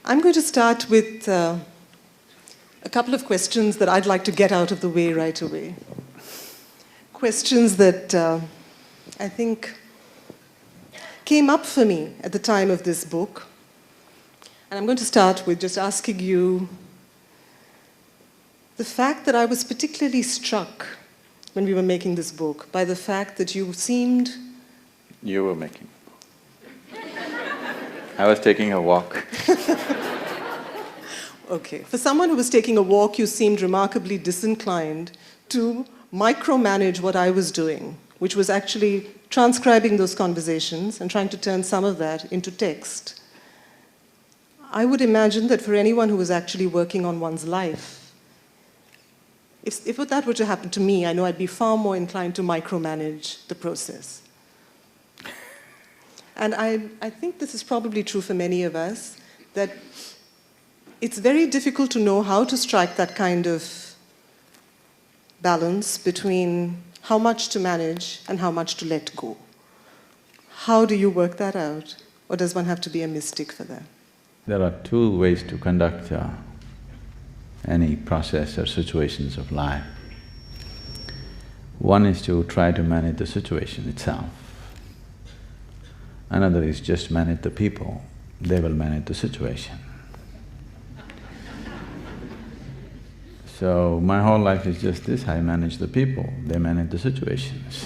I'm going to start with a couple of questions that I'd like to get out of the way right away. Questions that I think came up for me at the time of this book. And I'm going to start with just asking you the fact that I was particularly struck when we were making this book by the fact that you seemed… You were making. I was taking a walk. Okay. For someone who was taking a walk, you seemed remarkably disinclined to micromanage what I was doing, which was actually transcribing those conversations and trying to turn some of that into text. I would imagine that for anyone who was actually working on one's life, if that were to happen to me, I know I'd be far more inclined to micromanage the process. And I think this is probably true for many of us, that it's very difficult to know how to strike that kind of balance between how much to manage and how much to let go. How do you work that out? Or does one have to be a mystic for that? There are two ways to conduct any process or situations of life. One is to try to manage the situation itself. Another is just manage the people, they will manage the situation. So my whole life is just this, I manage the people, they manage the situations.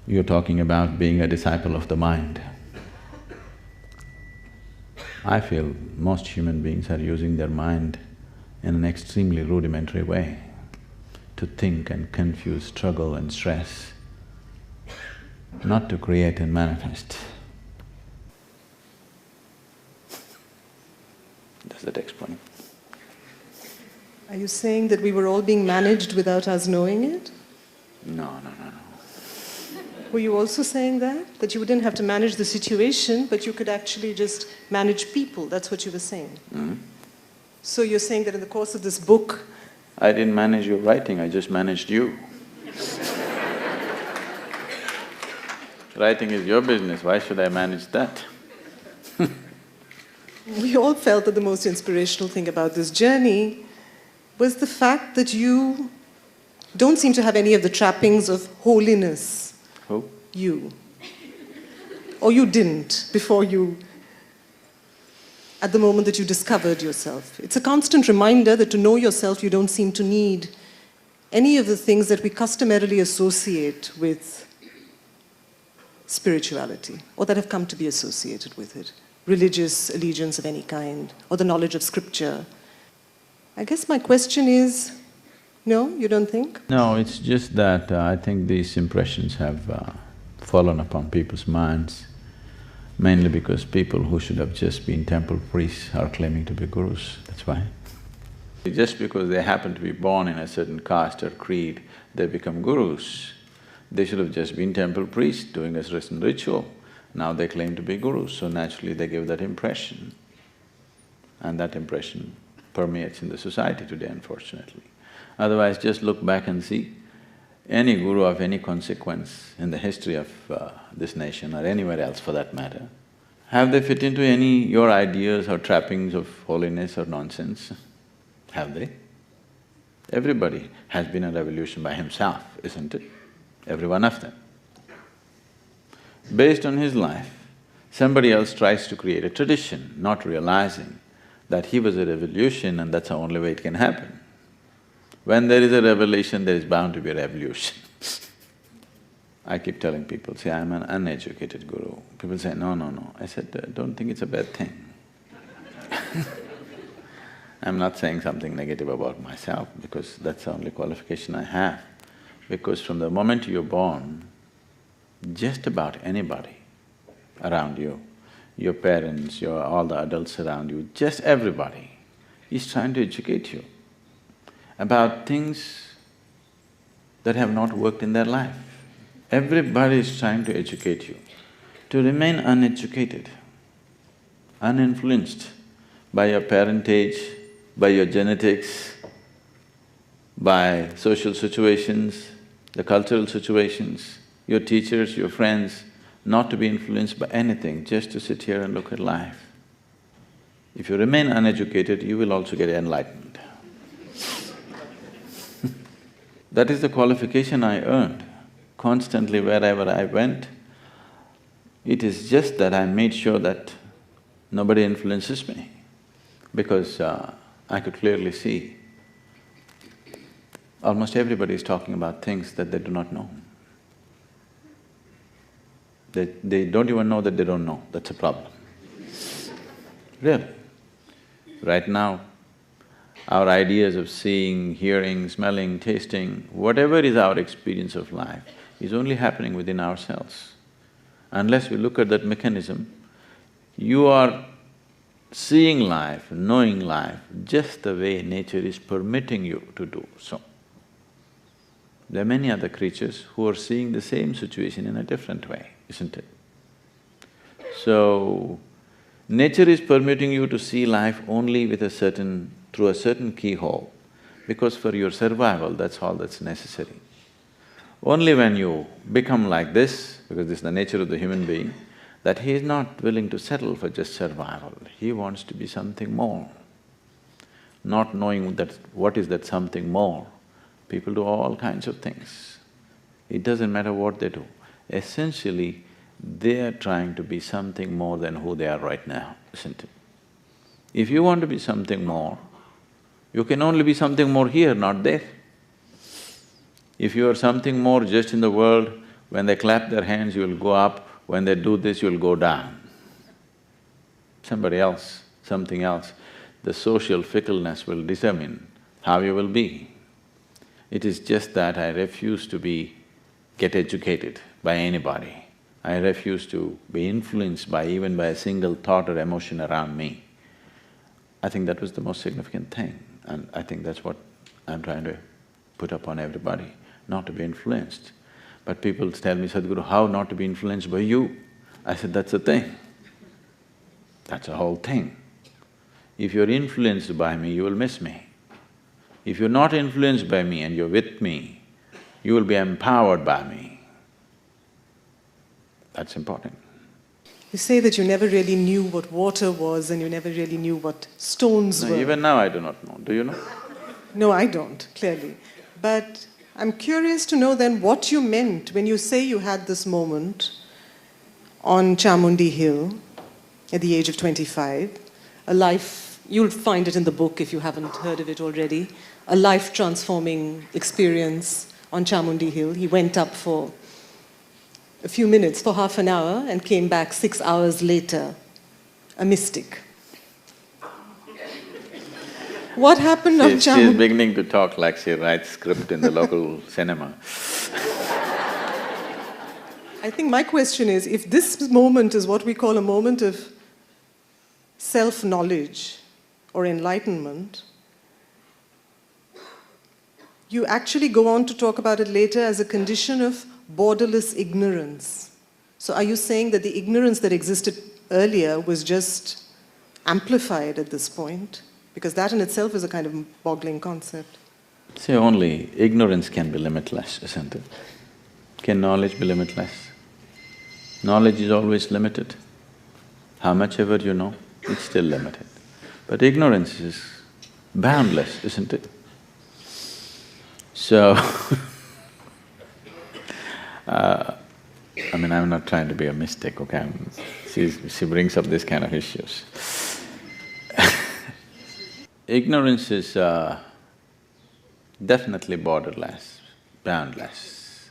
You're talking about being a disciple of the mind. I feel most human beings are using their mind in an extremely rudimentary way to think and confuse, struggle and stress, not to create and manifest. Does that explain? Are you saying that we were all being managed without us knowing it? No. Were you also saying that? That you didn't have to manage the situation, but you could actually just manage people, that's what you were saying? Mm-hmm. So you're saying that in the course of this book… I didn't manage your writing, I just managed you. Writing is your business, why should I manage that? We all felt that the most inspirational thing about this journey was the fact that you don't seem to have any of the trappings of holiness. Who? You. Or you didn't before you… at the moment that you discovered yourself. It's a constant reminder that to know yourself you don't seem to need any of the things that we customarily associate with spirituality, or that have come to be associated with it. Religious allegiance of any kind, or the knowledge of scripture. I guess my question is, no, you don't think? No, it's just that I think these impressions have fallen upon people's minds, mainly because people who should have just been temple priests are claiming to be gurus, that's why. Just because they happen to be born in a certain caste or creed, they become gurus. They should have just been temple priests doing a certain ritual. Now they claim to be gurus, so naturally they give that impression. And that impression permeates in the society today, unfortunately. Otherwise, just look back and see, any guru of any consequence in the history of this nation or anywhere else for that matter, have they fit into any your ideas or trappings of holiness or nonsense? Have they? Everybody has been a revolution by himself, isn't it? Every one of them. Based on his life, somebody else tries to create a tradition, not realizing that he was a revolution and that's the only way it can happen. When there is a revelation, there is bound to be a revolution. I keep telling people, see, I'm an uneducated guru. People say, no. I said, don't think it's a bad thing. I'm not saying something negative about myself because that's the only qualification I have. Because from the moment you're born, just about anybody around you, your parents, all the adults around you, just everybody is trying to educate you about things that have not worked in their life. Everybody is trying to educate you to remain uneducated, uninfluenced by your parentage, by your genetics, by social situations, the cultural situations, your teachers, your friends, not to be influenced by anything, just to sit here and look at life. If you remain uneducated, you will also get enlightened. That is the qualification I earned. Constantly wherever I went, it is just that I made sure that nobody influences me, because I could clearly see almost everybody is talking about things that they do not know. They don't even know that they don't know, that's a problem. Really. Right now, our ideas of seeing, hearing, smelling, tasting, whatever is our experience of life, is only happening within ourselves. Unless we look at that mechanism, you are seeing life, knowing life, just the way nature is permitting you to do so. There are many other creatures who are seeing the same situation in a different way, isn't it? So, nature is permitting you to see life only with through a certain keyhole, because for your survival, that's all that's necessary. Only when you become like this, because this is the nature of the human being, that he is not willing to settle for just survival, he wants to be something more. Not knowing that what is that something more, people do all kinds of things. It doesn't matter what they do. Essentially, they are trying to be something more than who they are right now, isn't it? If you want to be something more, you can only be something more here, not there. If you are something more just in the world, when they clap their hands, you will go up, when they do this, you will go down. Somebody else, something else, the social fickleness will determine how you will be. It is just that I refuse to get educated by anybody. I refuse to be influenced even by a single thought or emotion around me. I think that was the most significant thing, and I think that's what I'm trying to put upon everybody, not to be influenced. But people tell me, Sadhguru, how not to be influenced by you? I said, that's the thing. That's the whole thing. If you're influenced by me, you will miss me. If you're not influenced by me and you're with me, you will be empowered by me. That's important. You say that you never really knew what water was and you never really knew what stones were. Even now I do not know. Do you know? No, I don't, clearly. But I'm curious to know then what you meant when you say you had this moment on Chamundi Hill at the age of 25, a life, you'll find it in the book if you haven't heard of it already, a life-transforming experience on Chamundi Hill. He went up for a few minutes, for half an hour, and came back 6 hours later, a mystic. What happened on Chamundi? She's beginning to talk like she writes script in the local cinema. I think my question is, if this moment is what we call a moment of self-knowledge or enlightenment, you actually go on to talk about it later as a condition of borderless ignorance. So are you saying that the ignorance that existed earlier was just amplified at this point? Because that in itself is a kind of boggling concept. See, only ignorance can be limitless, isn't it? Can knowledge be limitless? Knowledge is always limited. How much ever you know, it's still limited. But ignorance is boundless, isn't it? So I'm not trying to be a mystic, okay? She brings up this kind of issues. Ignorance is definitely borderless, boundless.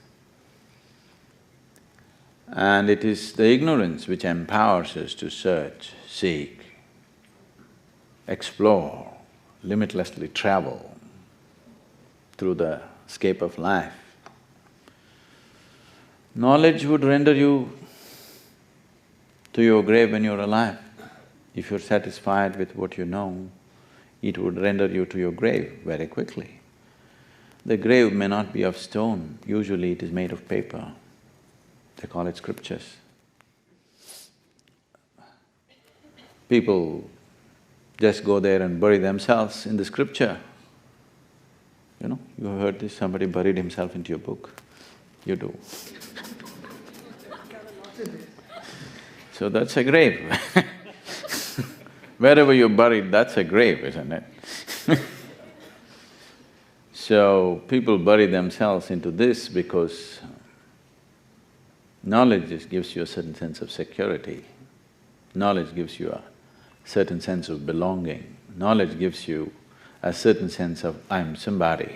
And it is the ignorance which empowers us to search, seek, explore, limitlessly travel through the scape of life. Knowledge would render you to your grave when you're alive. If you're satisfied with what you know, it would render you to your grave very quickly. The grave may not be of stone, usually it is made of paper. They call it scriptures. People just go there and bury themselves in the scripture. You know, you have heard this, somebody buried himself into your book. You do. So that's a grave. Wherever you're buried, that's a grave, isn't it? So people bury themselves into this because knowledge just gives you a certain sense of security. Knowledge gives you a certain sense of belonging. Knowledge gives you a certain sense of, I'm somebody.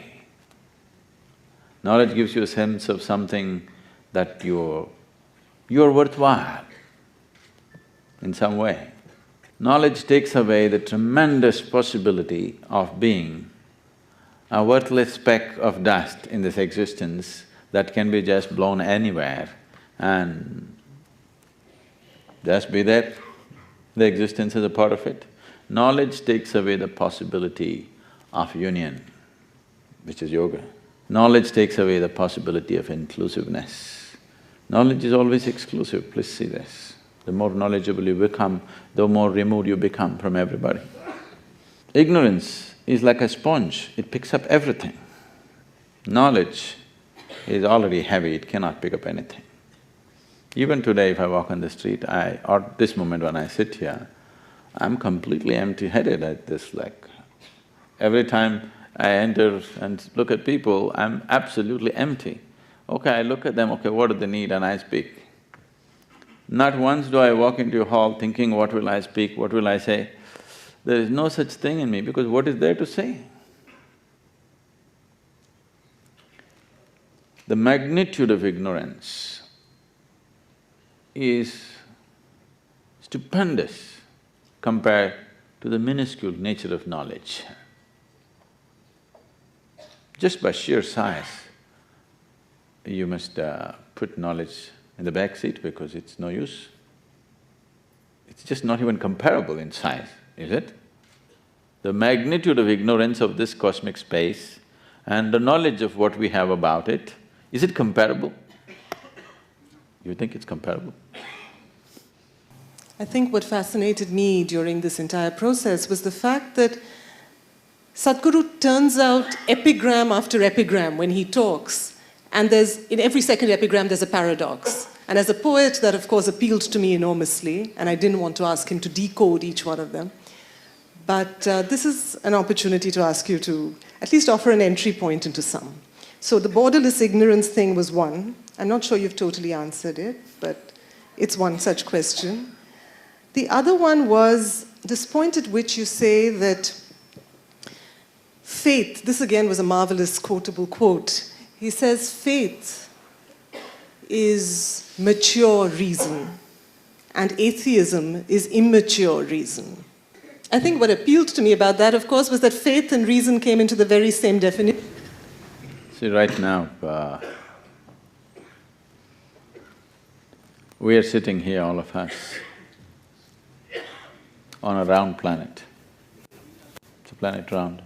Knowledge gives you a sense of something that you're worthwhile in some way. Knowledge takes away the tremendous possibility of being a worthless speck of dust in this existence that can be just blown anywhere and just be there. The existence is a part of it. Knowledge takes away the possibility of union, which is yoga. Knowledge takes away the possibility of inclusiveness. Knowledge is always exclusive, please see this. The more knowledgeable you become, the more removed you become from everybody. Ignorance is like a sponge, it picks up everything. Knowledge is already heavy, it cannot pick up anything. Even today if I walk on the street, or this moment when I sit here, I'm completely empty-headed at this, like… Every time I enter and look at people, I'm absolutely empty. Okay, I look at them, okay, what do they need, and I speak. Not once do I walk into a hall thinking, what will I speak, what will I say? There is no such thing in me because what is there to say? The magnitude of ignorance is stupendous compared to the minuscule nature of knowledge. Just by sheer size, you must put knowledge in the back seat because it's no use. It's just not even comparable in size, is it? The magnitude of ignorance of this cosmic space and the knowledge of what we have about it, is it comparable? You think it's comparable? I think what fascinated me during this entire process was the fact that Sadhguru turns out epigram after epigram when he talks, and in every second epigram there's a paradox. And as a poet, that of course appealed to me enormously, and I didn't want to ask him to decode each one of them. But this is an opportunity to ask you to at least offer an entry point into some. So the borderless ignorance thing was one. I'm not sure you've totally answered it, but it's one such question. The other one was this point at which you say that faith, this again was a marvelous quotable quote. He says, faith is mature reason and atheism is immature reason. I think what appealed to me about that, of course, was that faith and reason came into the very same definition. See, right now, we are sitting here, all of us, on a round planet. It's a planet round.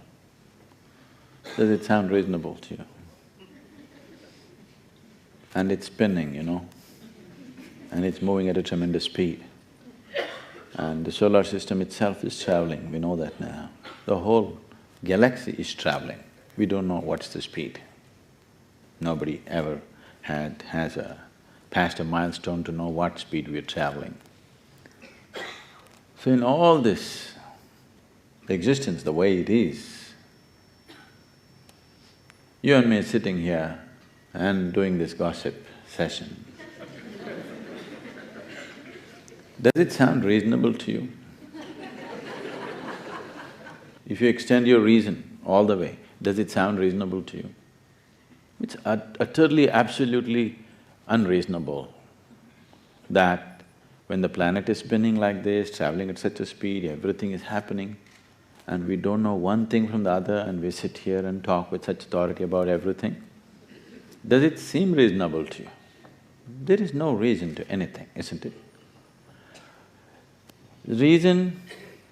Does it sound reasonable to you? And it's spinning, you know, and it's moving at a tremendous speed. And the solar system itself is traveling, we know that now. The whole galaxy is traveling, we don't know what's the speed. Nobody ever passed a milestone to know what speed we are traveling. So in all this, the existence the way it is, you and me are sitting here and doing this gossip session. Does it sound reasonable to you? If you extend your reason all the way, does it sound reasonable to you? It's utterly, absolutely unreasonable that when the planet is spinning like this, traveling at such a speed, everything is happening, and we don't know one thing from the other and we sit here and talk with such authority about everything. Does it seem reasonable to you? There is no reason to anything, isn't it? Reason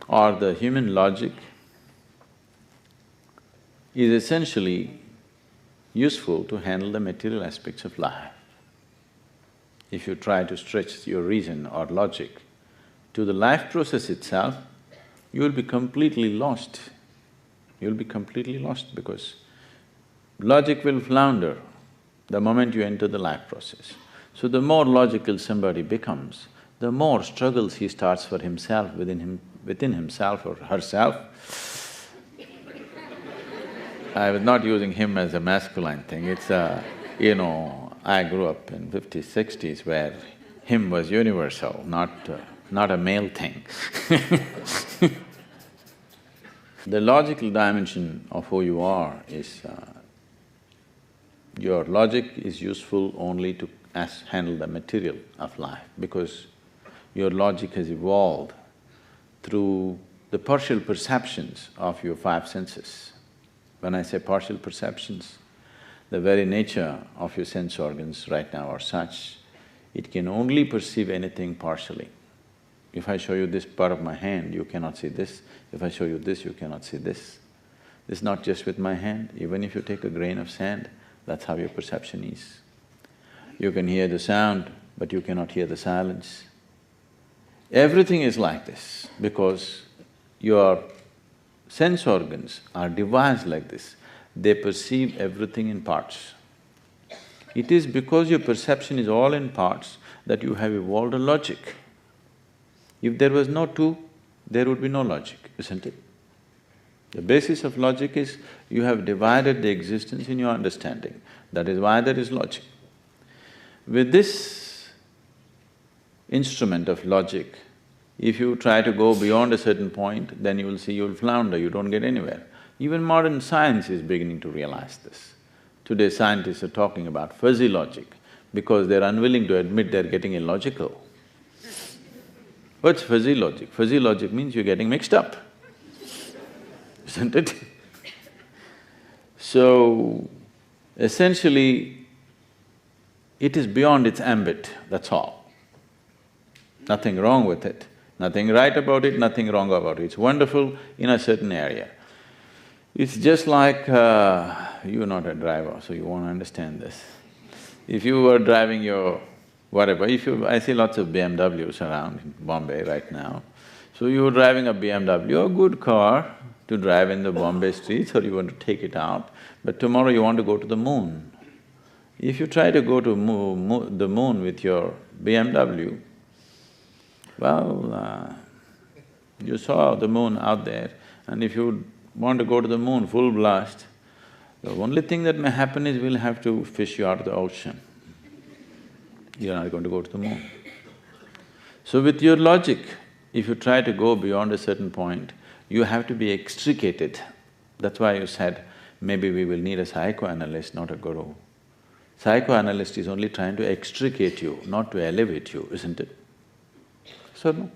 or the human logic is essentially useful to handle the material aspects of life. If you try to stretch your reason or logic to the life process itself, you will be completely lost. You'll be completely lost because logic will flounder the moment you enter the life process. So the more logical somebody becomes, the more struggles he starts for himself, within himself or herself. I was not using him as a masculine thing, it's I grew up in 50s, 60s where him was universal, not a male thing. The logical dimension of who you are is, your logic is useful only to handle the material of life, because your logic has evolved through the partial perceptions of your five senses. When I say partial perceptions, the very nature of your sense organs right now are such, it can only perceive anything partially. If I show you this part of my hand, you cannot see this. If I show you this, you cannot see this. This is not just with my hand, even if you take a grain of sand, that's how your perception is. You can hear the sound, but you cannot hear the silence. Everything is like this because your sense organs are devised like this. They perceive everything in parts. It is because your perception is all in parts that you have evolved a logic. If there was no two, there would be no logic, isn't it? The basis of logic is you have divided the existence in your understanding, that is why there is logic. With this instrument of logic, if you try to go beyond a certain point, then you will see you'll flounder, you don't get anywhere. Even modern science is beginning to realize this. Today scientists are talking about fuzzy logic because they're unwilling to admit they're getting illogical. What's fuzzy logic? Fuzzy logic means you're getting mixed up, isn't it? So, essentially, it is beyond its ambit, that's all. Nothing wrong with it, nothing right about it, nothing wrong about it. It's wonderful in a certain area. It's just like, you're not a driver, so you won't understand this. If you were driving your whatever, I see lots of BMWs around in Bombay right now. So you're driving a BMW, a good car to drive in the Bombay streets, or you want to take it out, but tomorrow you want to go to the moon. If you try to go to the moon with your BMW, well, you saw the moon out there, and if you want to go to the moon full blast, the only thing that may happen is we'll have to fish you out of the ocean. You're not going to go to the moon. So with your logic, if you try to go beyond a certain point, you have to be extricated. That's why you said, maybe we will need a psychoanalyst, not a guru. Psychoanalyst is only trying to extricate you, not to elevate you, isn't it? So no,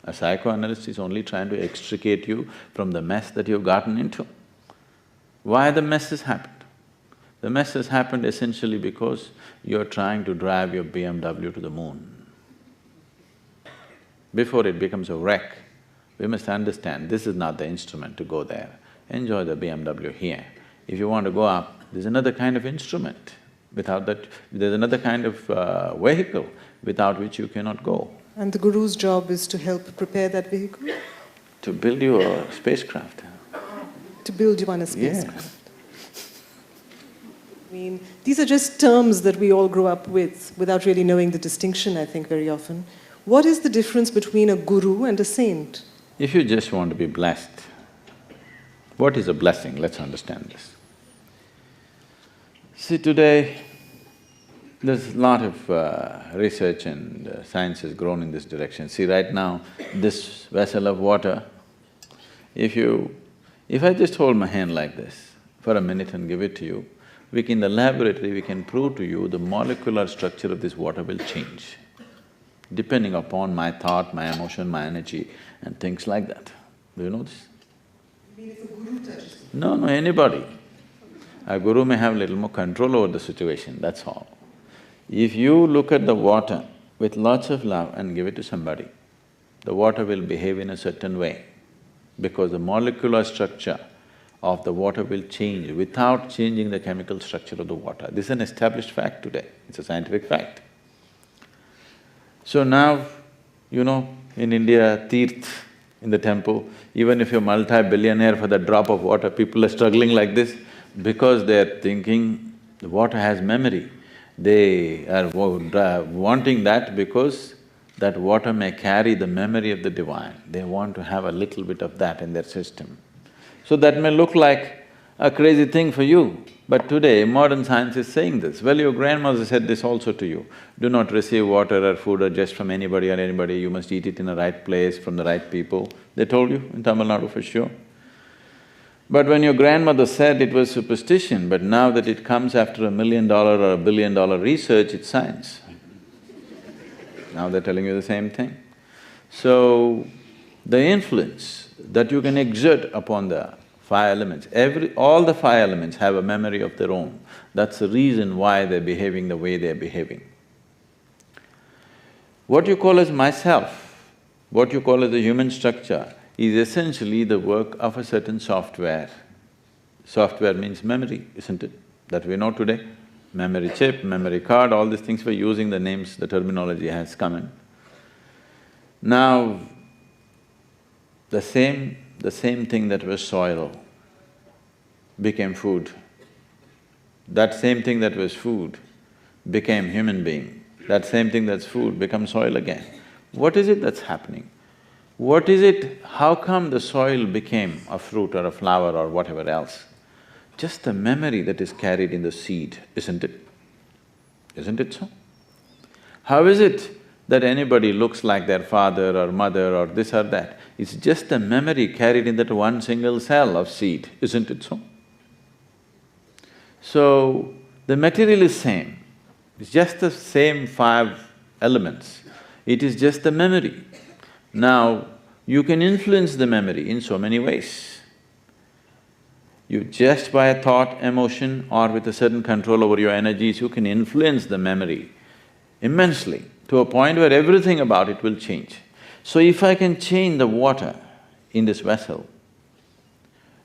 a psychoanalyst is only trying to extricate you from the mess that you've gotten into. Why the mess has happened? The mess has happened essentially because you're trying to drive your BMW to the moon. Before it becomes a wreck, we must understand this is not the instrument to go there. Enjoy the BMW here. If you want to go up, there's another kind of instrument. Without that, there's another kind of vehicle without which you cannot go. And the Guru's job is to help prepare that vehicle? To build you a spacecraft. To build you on a spacecraft. Yes. I mean, these are just terms that we all grow up with without really knowing the distinction, I think, very often. What is the difference between a guru and a saint? If you just want to be blessed, what is a blessing? Let's understand this. See, today, there's a lot of research and science has grown in this direction. See, right now, this vessel of water, if I just hold my hand like this for a minute and give it to you, in the laboratory, we can prove to you the molecular structure of this water will change, depending upon my thought, my emotion, my energy and things like that. Do you know this? You mean if a guru touches? No, anybody. A guru may have little more control over the situation, that's all. If you look at the water with lots of love and give it to somebody, the water will behave in a certain way because the molecular structure of the water will change without changing the chemical structure of the water. This is an established fact today, it's a scientific fact. So now, in India, Tirth, in the temple, even if you're multi-billionaire for that drop of water, people are struggling like this because they're thinking the water has memory. They are wanting that because that water may carry the memory of the divine. They want to have a little bit of that in their system. So that may look like a crazy thing for you, but today modern science is saying this. Well, your grandmother said this also to you. Do not receive water or food or just from anybody or anybody, you must eat it in the right place, from the right people. They told you in Tamil Nadu for sure. But when your grandmother said it was superstition, but now that it comes after $1 million or $1 billion research, it's science. Now they're telling you the same thing. So, the influence that you can exert upon the five elements, all the five elements have a memory of their own. That's the reason why they're behaving the way they're behaving. What you call as myself, what you call as the human structure, is essentially the work of a certain software. Software means memory, isn't it? That we know today. Memory chip, memory card, all these things we're using, the names, the terminology has come in. Now, the same thing that was soil became food. That same thing that was food became human being. That same thing that's food becomes soil again. What is it that's happening? What is it… how come the soil became a fruit or a flower or whatever else? Just the memory that is carried in the seed, isn't it? Isn't it so? How is it that anybody looks like their father or mother or this or that? It's just the memory carried in that one single cell of seed, isn't it so? So, the material is same, it's just the same five elements, it is just the memory. Now, you can influence the memory in so many ways. You just by a thought, emotion or with a certain control over your energies, you can influence the memory immensely to a point where everything about it will change. So if I can change the water in this vessel,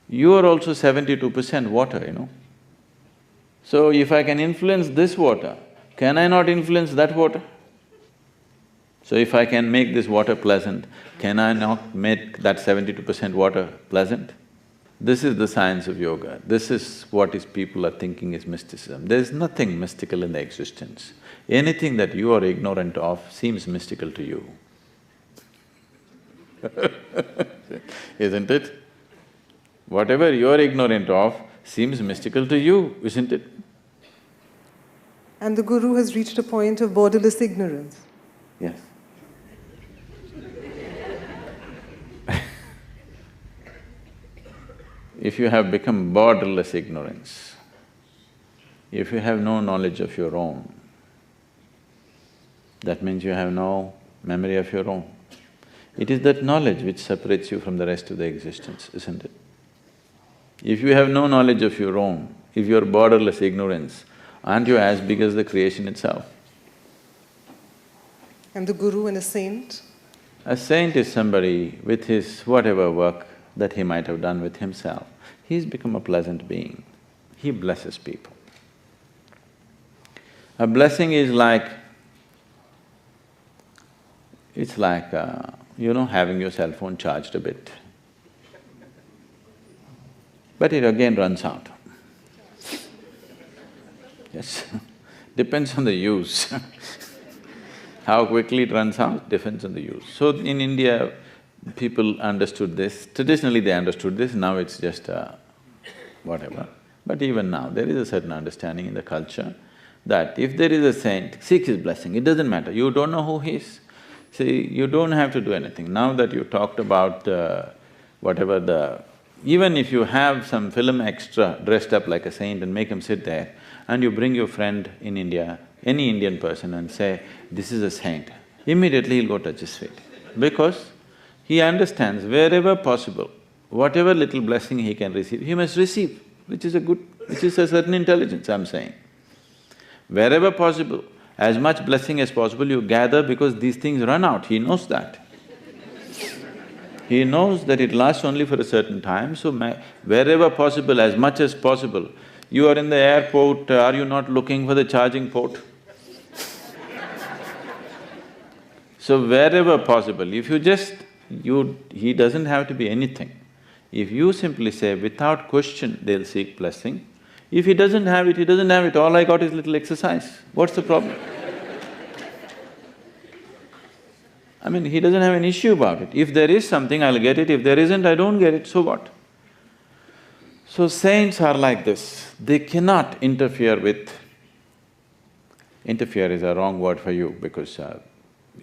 you are also 72% water, you know. So if I can influence this water, can I not influence that water? So if I can make this water pleasant, can I not make that 72% water pleasant? This is the science of yoga, this is what is people are thinking is mysticism. There is nothing mystical in the existence. Anything that you are ignorant of seems mystical to you. Isn't it? Whatever you're ignorant of seems mystical to you, isn't it? And the Guru has reached a point of borderless ignorance. Yes. If you have become borderless ignorance, if you have no knowledge of your own, that means you have no memory of your own. It is that knowledge which separates you from the rest of the existence, isn't it? If you have no knowledge of your own, if you're borderless ignorance, aren't you as big as the creation itself? And the Guru and a saint? A saint is somebody with his whatever work that he might have done with himself, he's become a pleasant being. He blesses people. A blessing is like… it's like, having your cell phone charged a bit. But it again runs out. Yes, depends on the use. How quickly it runs out depends on the use. So in India, people understood this, traditionally they understood this, now it's just whatever. But even now, there is a certain understanding in the culture that if there is a saint, seek his blessing, it doesn't matter, you don't know who he is. See, you don't have to do anything. Now that you talked about whatever the… even if you have some film extra dressed up like a saint and make him sit there, and you bring your friend in India, any Indian person and say, this is a saint, immediately he'll go touch his feet. Because he understands wherever possible, whatever little blessing he can receive, he must receive, which is a certain intelligence, I'm saying. Wherever possible, as much blessing as possible you gather because these things run out, he knows that. He knows that it lasts only for a certain time, so wherever possible, as much as possible, you are in the airport, are you not looking for the charging port? So wherever possible, if you just… he doesn't have to be anything. If you simply say, without question they'll seek blessing, If he doesn't have it, he doesn't have it, all I got is little exercise. What's the problem? I mean, he doesn't have an issue about it. If there is something, I'll get it, if there isn't, I don't get it, so what? So saints are like this, they cannot interfere with… Interfere is a wrong word for you because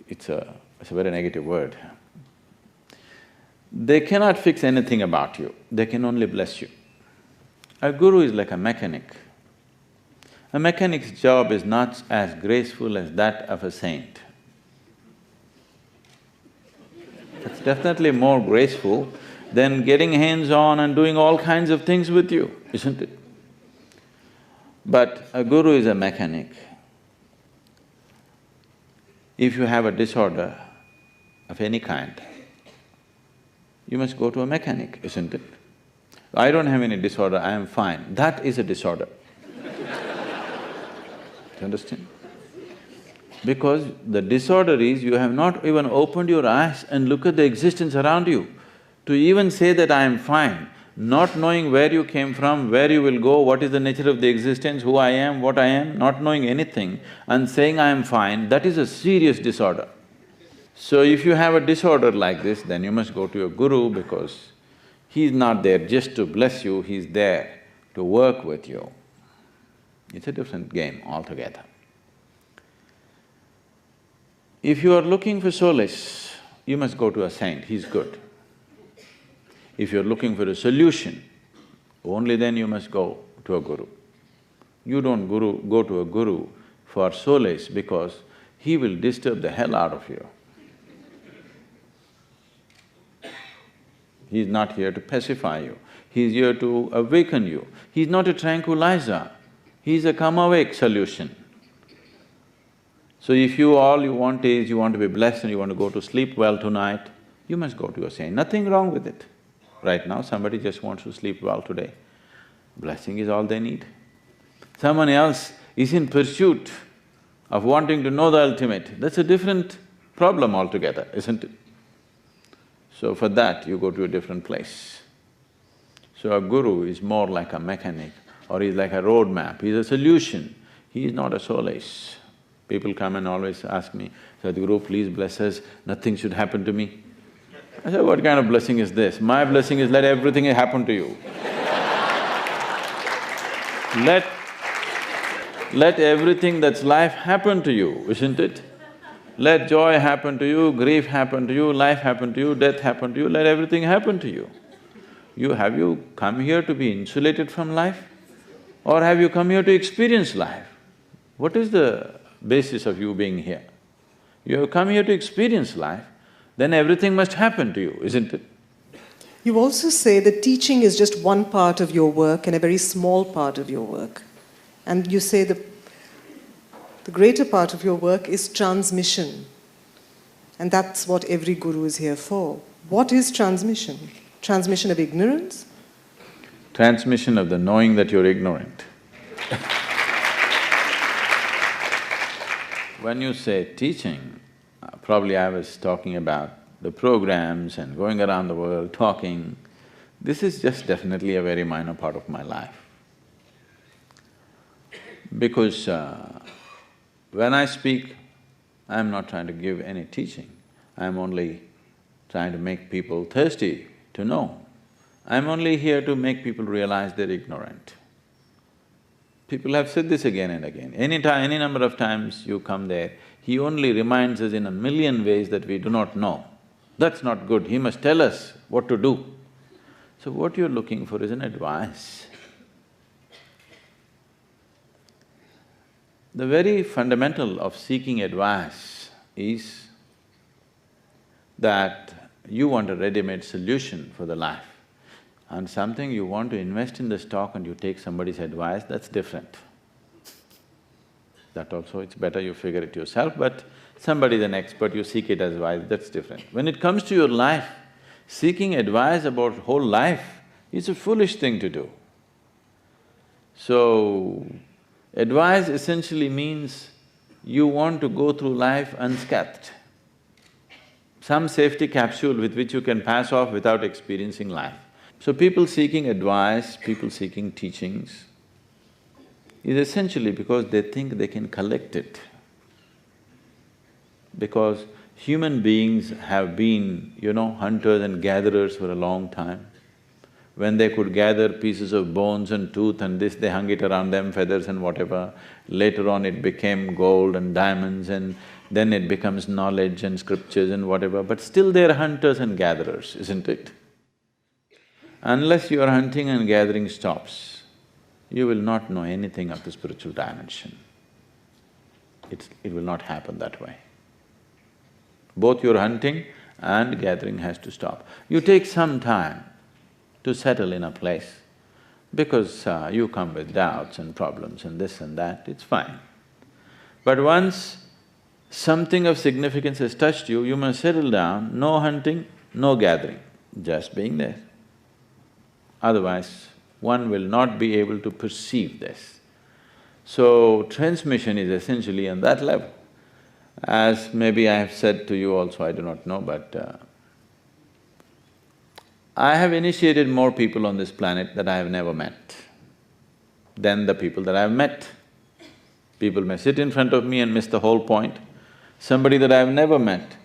it's a very negative word. They cannot fix anything about you, they can only bless you. A guru is like a mechanic. A mechanic's job is not as graceful as that of a saint. It's definitely more graceful than getting hands-on and doing all kinds of things with you, isn't it? But a guru is a mechanic. If you have a disorder of any kind, you must go to a mechanic, isn't it? I don't have any disorder, I am fine. That is a disorder. Do you understand? Because the disorder is you have not even opened your eyes and look at the existence around you. To even say that I am fine, not knowing where you came from, where you will go, what is the nature of the existence, who I am, what I am, not knowing anything and saying I am fine, that is a serious disorder. So if you have a disorder like this, then you must go to your guru because he's not there just to bless you, he's there to work with you. It's a different game altogether. If you are looking for solace, you must go to a saint, he's good. If you're looking for a solution, only then you must go to a guru. You don't go to a guru for solace because he will disturb the hell out of you. He's not here to pacify you, he's here to awaken you. He's not a tranquilizer, he's a come-awake solution. So if all you want is you want to be blessed and you want to go to sleep well tonight, you must go to a saint, nothing wrong with it. Right now, somebody just wants to sleep well today. Blessing is all they need. Someone else is in pursuit of wanting to know the ultimate, that's a different problem altogether, isn't it? So for that, you go to a different place. So a guru is more like a mechanic or he's like a roadmap, he's a solution, he is not a solace. People come and always ask me, Sadhguru, please bless us, nothing should happen to me. I said, what kind of blessing is this? My blessing is let everything happen to you. Let everything that's life happen to you, isn't it? Let joy happen to you, grief happen to you, life happen to you, death happen to you, let everything happen to you. Have you come here to be insulated from life? Or have you come here to experience life? What is the basis of you being here? You have come here to experience life, then everything must happen to you, isn't it? You also say that teaching is just one part of your work and a very small part of your work. And you say the greater part of your work is transmission. And that's what every guru is here for. What is transmission? Transmission of ignorance? Transmission of the knowing that you're ignorant. When you say teaching, probably I was talking about the programs and going around the world talking. This is just definitely a very minor part of my life. Because when I speak, I'm not trying to give any teaching, I'm only trying to make people thirsty to know. I'm only here to make people realize they're ignorant. People have said this again and again. Any number of times you come there, he only reminds us in a million ways that we do not know. That's not good, he must tell us what to do. So what you're looking for is an advice. The very fundamental of seeking advice is that you want a ready-made solution for the life. And something you want to invest in the stock and you take somebody's advice, that's different. That also, it's better you figure it yourself, but somebody is an expert, you seek it as advice, that's different. When it comes to your life, seeking advice about whole life is a foolish thing to do. So, advice essentially means you want to go through life unscathed. Some safety capsule with which you can pass off without experiencing life. So people seeking advice, people seeking teachings, is essentially because they think they can collect it. Because human beings have been, hunters and gatherers for a long time. When they could gather pieces of bones and tooth and this, they hung it around them, feathers and whatever. Later on it became gold and diamonds, and then it becomes knowledge and scriptures and whatever, but still they're hunters and gatherers, isn't it? Unless your hunting and gathering stops, you will not know anything of the spiritual dimension. It will not happen that way. Both your hunting and gathering has to stop. You take some time to settle in a place because you come with doubts and problems and this and that, it's fine. But once something of significance has touched you, you must settle down, no hunting, no gathering, just being there. Otherwise, one will not be able to perceive this. So, transmission is essentially on that level. As maybe I have said to you also, I do not know, but I have initiated more people on this planet that I have never met than the people that I have met. People may sit in front of me and miss the whole point. Somebody that I have never met,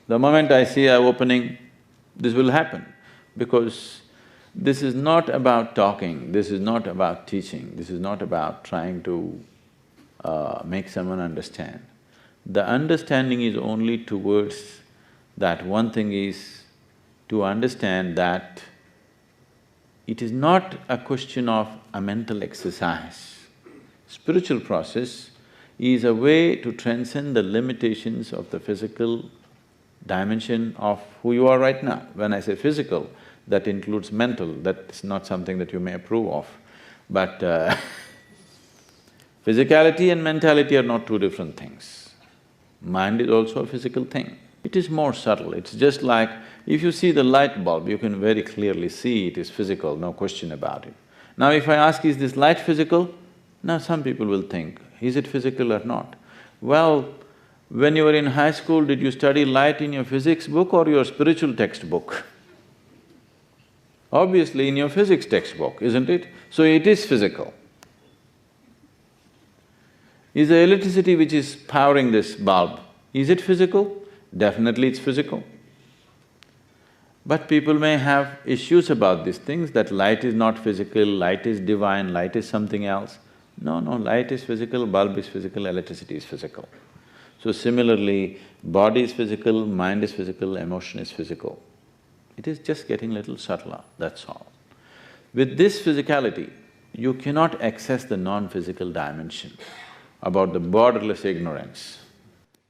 the moment I see an opening, this will happen. Because this is not about talking, this is not about teaching, this is not about trying to make someone understand. The understanding is only towards that one thing is to understand that it is not a question of a mental exercise. Spiritual process is a way to transcend the limitations of the physical dimension of who you are right now. When I say physical, that includes mental, that's not something that you may approve of. But physicality and mentality are not two different things. Mind is also a physical thing. It is more subtle, it's just like if you see the light bulb, you can very clearly see it is physical, no question about it. Now if I ask, is this light physical? Now some people will think, is it physical or not? Well, when you were in high school, did you study light in your physics book or your spiritual textbook? Obviously in your physics textbook, isn't it? So it is physical. Is the electricity which is powering this bulb, is it physical? Definitely it's physical. But people may have issues about these things, that light is not physical, light is divine, light is something else. No, light is physical, bulb is physical, electricity is physical. So similarly, body is physical, mind is physical, emotion is physical. It is just getting little subtler, that's all. With this physicality, you cannot access the non-physical dimension about the borderless ignorance.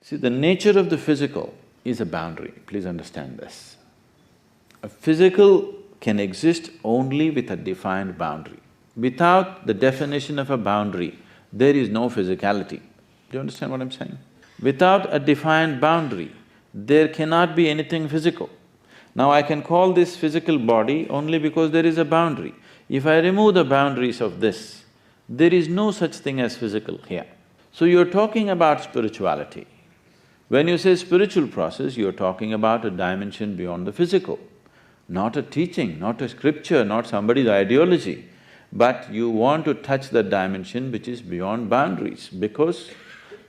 See, the nature of the physical is a boundary, please understand this. A physical can exist only with a defined boundary. Without the definition of a boundary, there is no physicality. Do you understand what I'm saying? Without a defined boundary, there cannot be anything physical. Now I can call this physical body only because there is a boundary. If I remove the boundaries of this, there is no such thing as physical here. So you're talking about spirituality. When you say spiritual process, you're talking about a dimension beyond the physical. Not a teaching, not a scripture, not somebody's ideology, but you want to touch that dimension which is beyond boundaries, because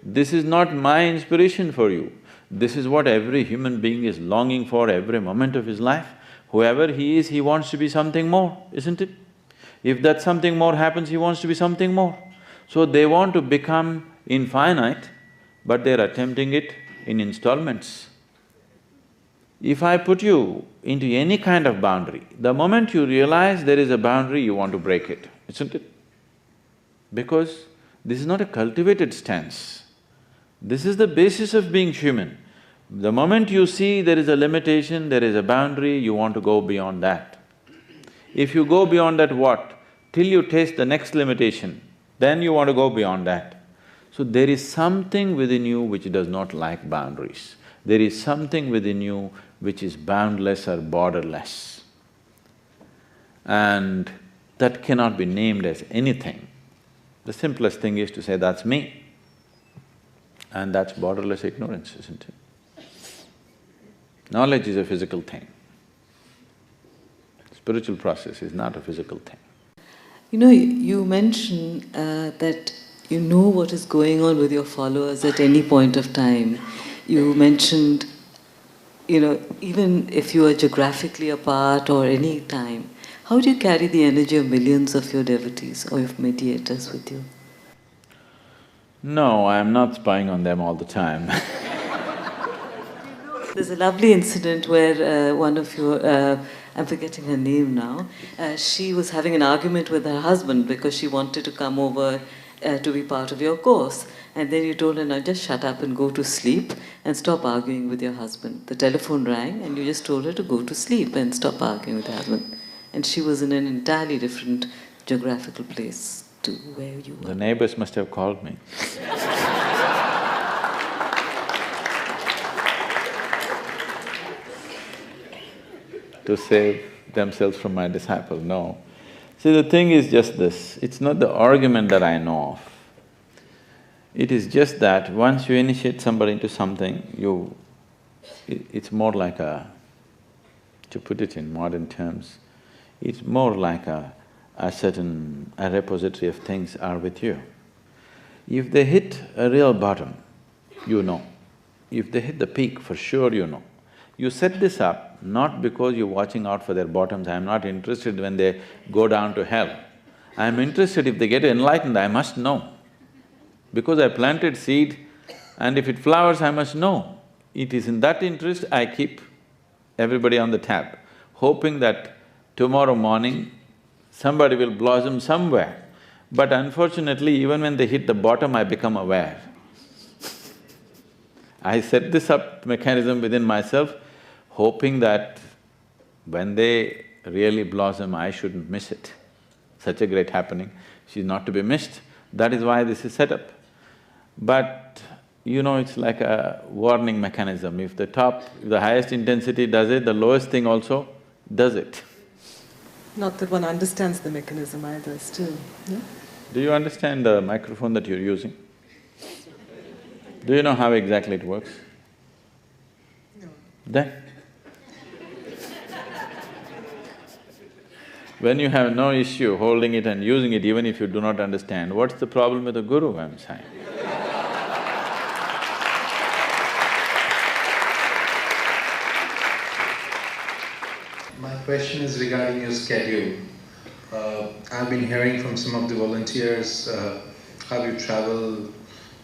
this is not my inspiration for you. This is what every human being is longing for every moment of his life. Whoever he is, he wants to be something more, isn't it? If that something more happens, he wants to be something more. So they want to become infinite, but they're attempting it in installments. If I put you into any kind of boundary, the moment you realize there is a boundary, you want to break it, isn't it? Because this is not a cultivated stance. This is the basis of being human. The moment you see there is a limitation, there is a boundary, you want to go beyond that. If you go beyond that what? Till you taste the next limitation, then you want to go beyond that. So there is something within you which does not like boundaries. There is something within you which is boundless or borderless. And that cannot be named as anything. The simplest thing is to say, that's me. And that's borderless ignorance, isn't it? Knowledge is a physical thing. Spiritual process is not a physical thing. You know, you mention that you know what is going on with your followers at any point of time. You mentioned, you know, even if you are geographically apart or any time, how do you carry the energy of millions of your devotees or your mediators with you? No, I'm not spying on them all the time. There's a lovely incident where one of your, I'm forgetting her name now, she was having an argument with her husband because she wanted to come over to be part of your course. And then you told her, now just shut up and go to sleep and stop arguing with your husband. The telephone rang and you just told her to go to sleep and stop arguing with her husband. And she was in an entirely different geographical place to where you were. The neighbors must have called me. To save themselves from my disciple, no. See, the thing is just this, it's not the argument that I know of. It is just that once you initiate somebody into something, it's more like to put it in modern terms, it's more like a repository of things are with you. If they hit a real bottom, you know. If they hit the peak, for sure you know. You set this up not because you're watching out for their bottoms, I'm not interested when they go down to hell. I'm interested if they get enlightened, I must know. Because I planted seed and if it flowers, I must know. It is in that interest I keep everybody on the tap, hoping that tomorrow morning somebody will blossom somewhere. But unfortunately, even when they hit the bottom, I become aware. I set this up mechanism within myself, hoping that when they really blossom, I shouldn't miss it. Such a great happening, she's not to be missed. That is why this is set up. But you know, it's like a warning mechanism. If the highest intensity does it, the lowest thing also does it. Not that one understands the mechanism either, still, no? Do you understand the microphone that you're using? Do you know how exactly it works? No. Then? When you have no issue holding it and using it even if you do not understand, what's the problem with the guru, I'm saying? My question is regarding your schedule. I've been hearing from some of the volunteers how you travel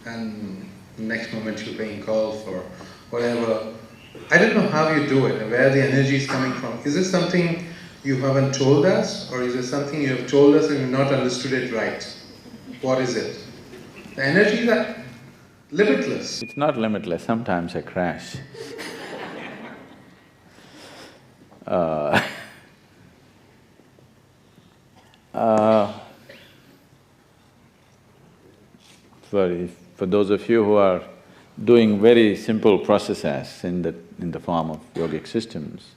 and next moment you're paying calls or whatever. I don't know how you do it and where the energy is coming from. Is this something you haven't told us, or is it something you have told us and you've not understood it right? What is it? The energy is that limitless. It's not limitless, sometimes I crash. For those of you who are doing very simple processes in the form of yogic systems,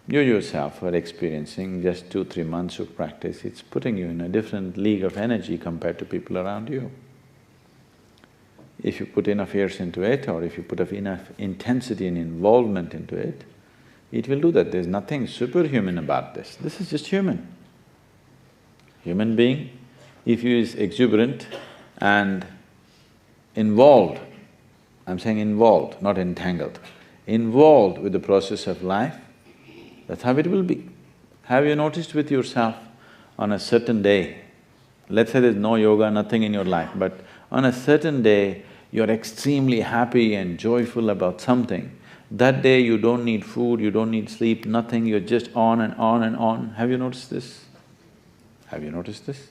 you yourself are experiencing just 2-3 months of practice, it's putting you in a different league of energy compared to people around you. If you put enough years into it, or if you put enough intensity and involvement into it, it will do that. There's nothing superhuman about this. This is just human. Human being, if he is exuberant and involved, I'm saying involved, not entangled, involved with the process of life, that's how it will be. Have you noticed with yourself on a certain day, let's say there's no yoga, nothing in your life, but on a certain day, you're extremely happy and joyful about something. That day you don't need food, you don't need sleep, nothing, you're just on and on and on. Have you noticed this? Have you noticed this?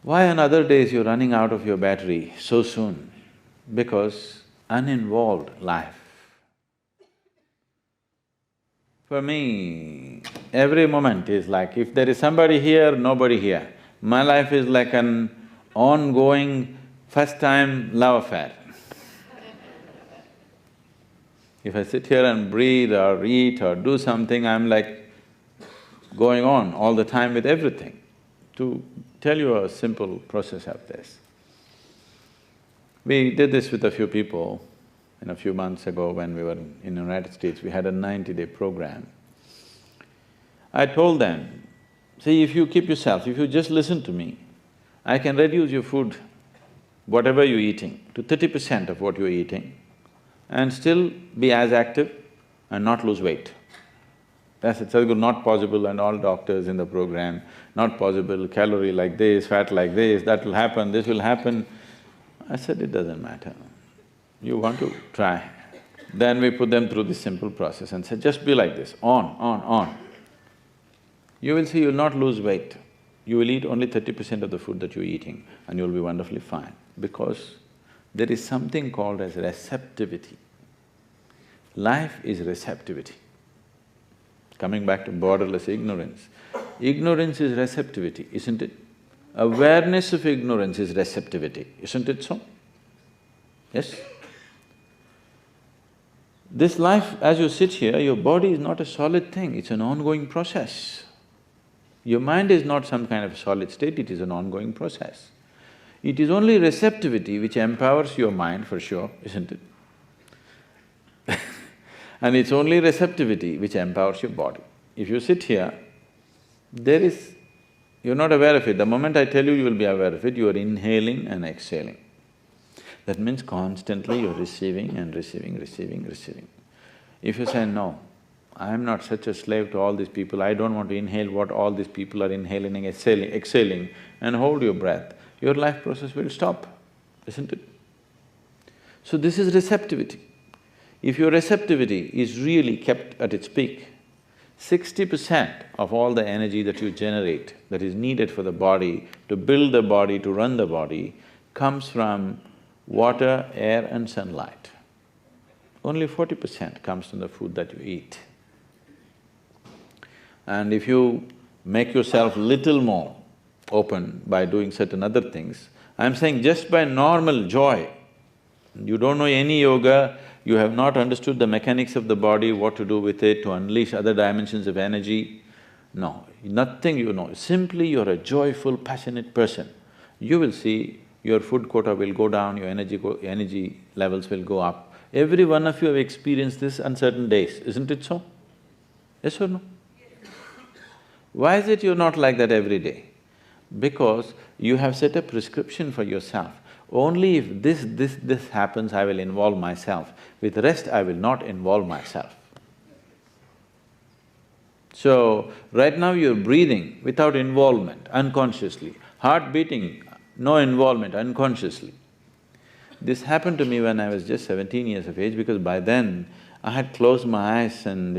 Why on other days you're running out of your battery so soon? Because uninvolved life. For me, every moment is like, if there is somebody here, nobody here. My life is like an ongoing first-time love affair. If I sit here and breathe or eat or do something, I'm like going on all the time with everything. To tell you a simple process of this, we did this with a few people. A few months ago when we were in the United States, we had a 90-day program. I told them, See, if you keep yourself, if you just listen to me, I can reduce your food, whatever you're eating, to 30% of what you're eating and still be as active and not lose weight. That's it, Sadhguru, not possible, and all doctors in the program, not possible, calorie like this, fat like this will happen, this will happen. I said, it doesn't matter. You want to try. Then we put them through this simple process and said, just be like this, on. You will see you'll not lose weight. You will eat only 30% of the food that you're eating and you'll be wonderfully fine, because there is something called as receptivity. Life is receptivity. Coming back to borderless ignorance, ignorance is receptivity, isn't it? Awareness of ignorance is receptivity, isn't it so? Yes? This life, as you sit here, your body is not a solid thing, it's an ongoing process. Your mind is not some kind of solid state, it is an ongoing process. It is only receptivity which empowers your mind for sure, isn't it? And it's only receptivity which empowers your body. If you sit here, you're not aware of it. The moment I tell you, you will be aware of it, you are inhaling and exhaling. That means constantly you're receiving and receiving. If you say, no, I'm not such a slave to all these people, I don't want to inhale what all these people are inhaling and exhaling, and hold your breath, your life process will stop, isn't it? So this is receptivity. If your receptivity is really kept at its peak, 60% of all the energy that you generate, that is needed for the body, to build the body, to run the body, comes from water, air and sunlight. Only 40% comes from the food that you eat. And if you make yourself little more open by doing certain other things, I'm saying just by normal joy, you don't know any yoga, you have not understood the mechanics of the body, what to do with it, to unleash other dimensions of energy. No, nothing you know, simply you're a joyful, passionate person. You will see your food quota will go down, your energy levels will go up. Every one of you have experienced this on certain days, isn't it so? Yes or no? Why is it you're not like that every day? Because you have set a prescription for yourself. Only if this happens, I will involve myself. With the rest, I will not involve myself. So, right now you're breathing without involvement, unconsciously. Heart beating, no involvement, unconsciously. This happened to me when I was just 17 years of age, because by then I had closed my eyes and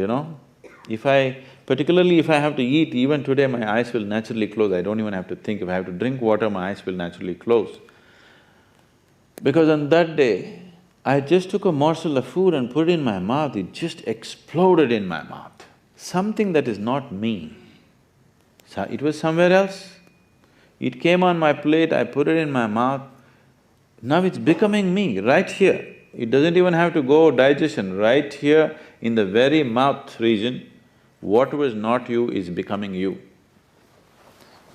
particularly if I have to eat, even today my eyes will naturally close, I don't even have to think. If I have to drink water, my eyes will naturally close. Because on that day, I just took a morsel of food and put it in my mouth, it just exploded in my mouth. Something that is not me. So it was somewhere else. It came on my plate, I put it in my mouth. Now it's becoming me, right here. It doesn't even have to go digestion, right here in the very mouth region, what was not you is becoming you.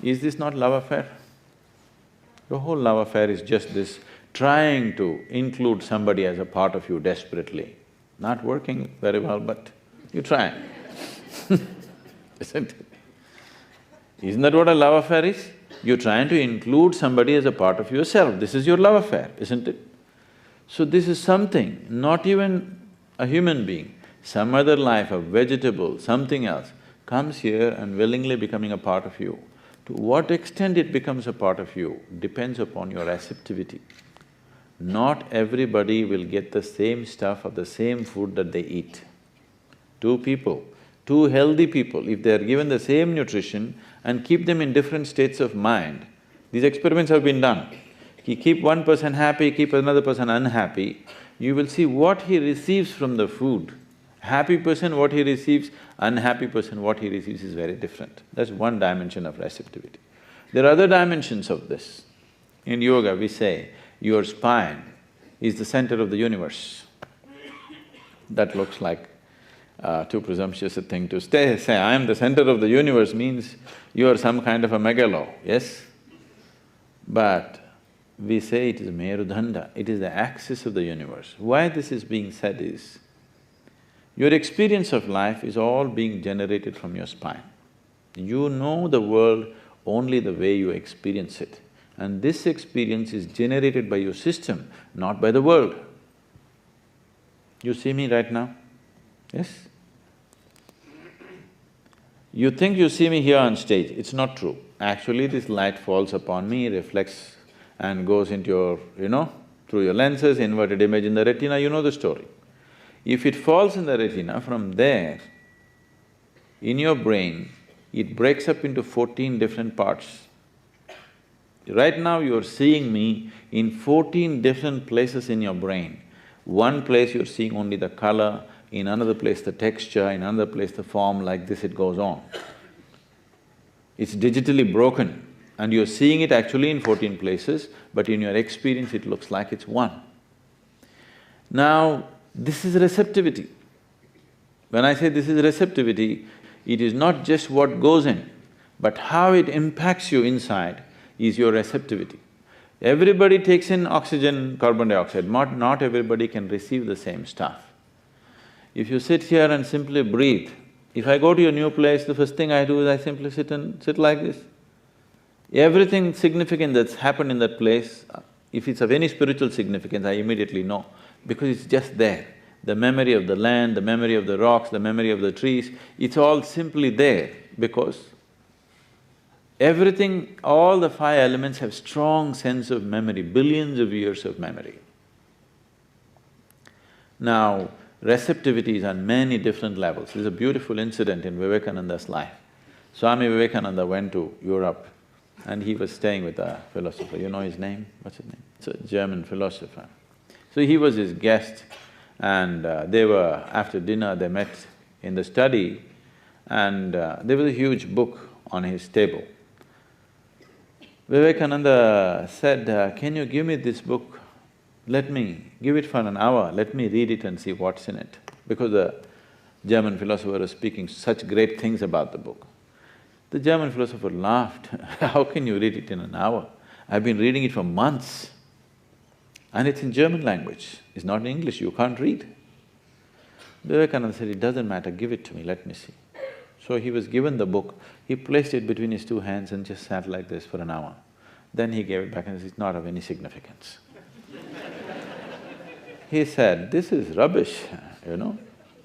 Is this not love affair? Your whole love affair is just this, trying to include somebody as a part of you desperately. Not working very well, but you're trying. Isn't it? Isn't that what a love affair is? You're trying to include somebody as a part of yourself, this is your love affair, isn't it? So this is something, not even a human being, some other life, a vegetable, something else, comes here and willingly becoming a part of you. To what extent it becomes a part of you depends upon your receptivity. Not everybody will get the same stuff or the same food that they eat. Two healthy people, if they are given the same nutrition and keep them in different states of mind, these experiments have been done. You keep one person happy, keep another person unhappy, you will see what he receives from the food. Happy person, what he receives, unhappy person, what he receives is very different. That's one dimension of receptivity. There are other dimensions of this. In yoga, we say, your spine is the center of the universe. That looks like too presumptuous a thing to say, I am the center of the universe means you are some kind of a megalo, yes? But we say it is Merudanda, it is the axis of the universe. Why this is being said is, your experience of life is all being generated from your spine. You know the world only the way you experience it. And this experience is generated by your system, not by the world. You see me right now? Yes? You think you see me here on stage, it's not true. Actually, this light falls upon me, reflects and goes into your, through your lenses, inverted image in the retina, you know the story. If it falls in the retina, from there, in your brain, it breaks up into 14 different parts. Right now you're seeing me in 14 different places in your brain. One place you're seeing only the color, in another place the texture, in another place the form, like this it goes on. It's digitally broken and you're seeing it actually in 14 places, but in your experience it looks like it's one. Now, this is receptivity. When I say this is receptivity, it is not just what goes in, but how it impacts you inside is your receptivity. Everybody takes in oxygen, carbon dioxide, not everybody can receive the same stuff. If you sit here and simply breathe, if I go to a new place, the first thing I do is I simply sit like this. Everything significant that's happened in that place, if it's of any spiritual significance, I immediately know, because it's just there. The memory of the land, the memory of the rocks, the memory of the trees, it's all simply there because everything, all the five elements have strong sense of memory, billions of years of memory. Now, receptivity is on many different levels. There's a beautiful incident in Vivekananda's life. Swami Vivekananda went to Europe and he was staying with a philosopher. You know his name? What's his name? It's a German philosopher. So he was his guest and after dinner they met in the study and there was a huge book on his table. Vivekananda said, can you give me this book? Give it for an hour, let me read it and see what's in it. Because the German philosopher was speaking such great things about the book. The German philosopher laughed, how can you read it in an hour? I've been reading it for months. And it's in German language, it's not in English, you can't read. Vivekananda said, it doesn't matter, give it to me, let me see. So he was given the book, he placed it between his two hands and just sat like this for an hour. Then he gave it back and said, it's not of any significance. He said, this is rubbish,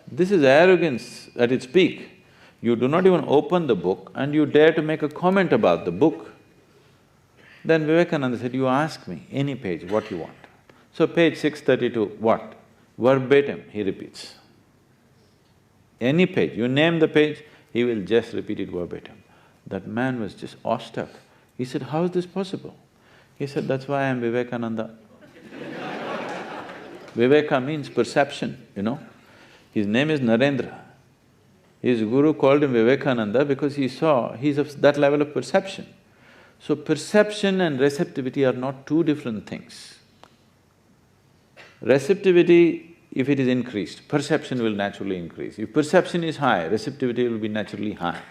this is arrogance at its peak. You do not even open the book and you dare to make a comment about the book. Then Vivekananda said, you ask me, any page, what you want. So page 632, what? Verbatim, he repeats. Any page, you name the page, he will just repeat it verbatim. That man was just awestruck. He said, how is this possible? He said, that's why I am Vivekananda. Viveka means perception, His name is Narendra. His guru called him Vivekananda because he saw he's of that level of perception. So perception and receptivity are not two different things. Receptivity, if it is increased, perception will naturally increase. If perception is high, receptivity will be naturally high.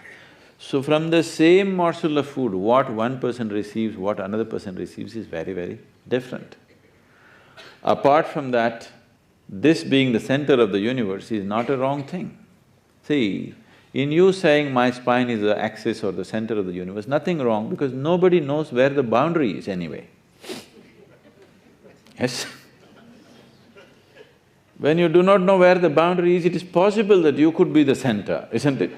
So from the same morsel of food, what one person receives, what another person receives is very, very different. Apart from that, this being the center of the universe is not a wrong thing. See, in you saying my spine is the axis or the center of the universe, nothing wrong because nobody knows where the boundary is anyway. Yes? When you do not know where the boundary is, it is possible that you could be the center, isn't it?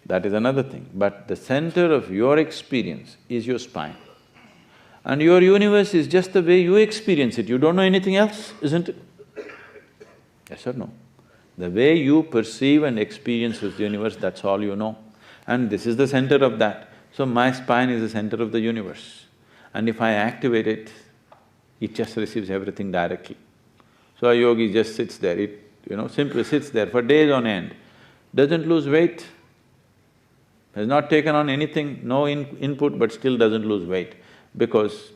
That is another thing, but the center of your experience is your spine. And your universe is just the way you experience it, you don't know anything else, isn't it? Yes or no? The way you perceive and experience this universe, that's all you know. And this is the center of that. So my spine is the center of the universe. And if I activate it, it just receives everything directly. So a yogi just sits there, simply sits there for days on end, doesn't lose weight, has not taken on anything, no input, but still doesn't lose weight, because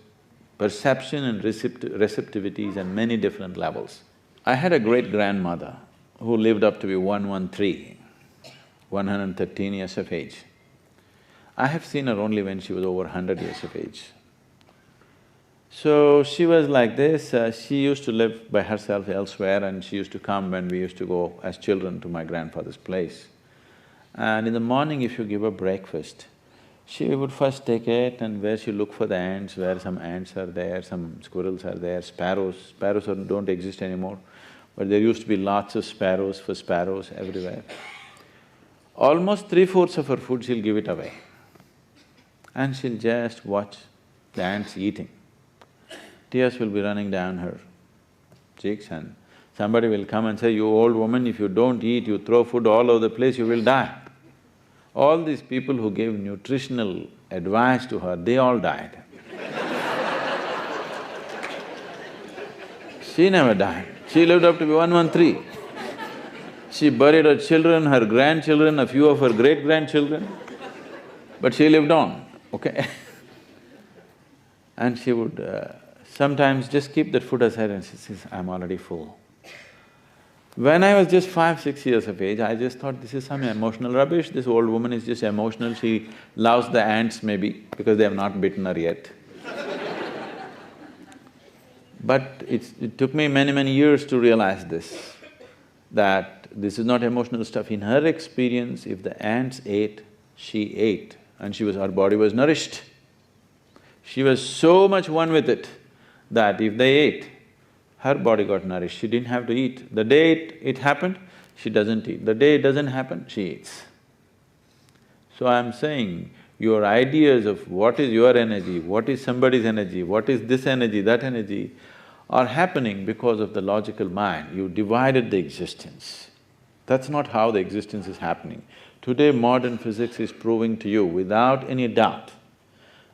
perception and receptivity is on many different levels. I had a great-grandmother who lived up to be 113, 113 years of age. I have seen her only when she was over 100 years of age. So she was like this, she used to live by herself elsewhere and she used to come when we used to go as children to my grandfather's place. And in the morning if you give her breakfast, she would first take it and where she look for the ants, where some ants are there, some squirrels are there, sparrows don't exist anymore, but there used to be lots of sparrows for sparrows everywhere. Almost 3/4 of her food she'll give it away. And she'll just watch the ants eating. Tears will be running down her cheeks and somebody will come and say, "You old woman, if you don't eat, you throw food all over the place, you will die." All these people who gave nutritional advice to her, they all died. She never died. She lived up to be 113. She buried her children, her grandchildren, a few of her great-grandchildren, but she lived on, okay? And she would sometimes just keep that food aside and she says, "I'm already full." When I was just 5, 6 years of age, I just thought this is some emotional rubbish, this old woman is just emotional, she loves the ants maybe because they have not bitten her yet. But it took me many years to realize this, that this is not emotional stuff. In her experience, if the ants ate, she ate and her body was nourished. She was so much one with it that if they ate, her body got nourished, she didn't have to eat. The day it happened, she doesn't eat. The day it doesn't happen, she eats. So I'm saying, your ideas of what is your energy, what is somebody's energy, what is this energy, that energy, are happening because of the logical mind. You divided the existence. That's not how the existence is happening. Today modern physics is proving to you without any doubt,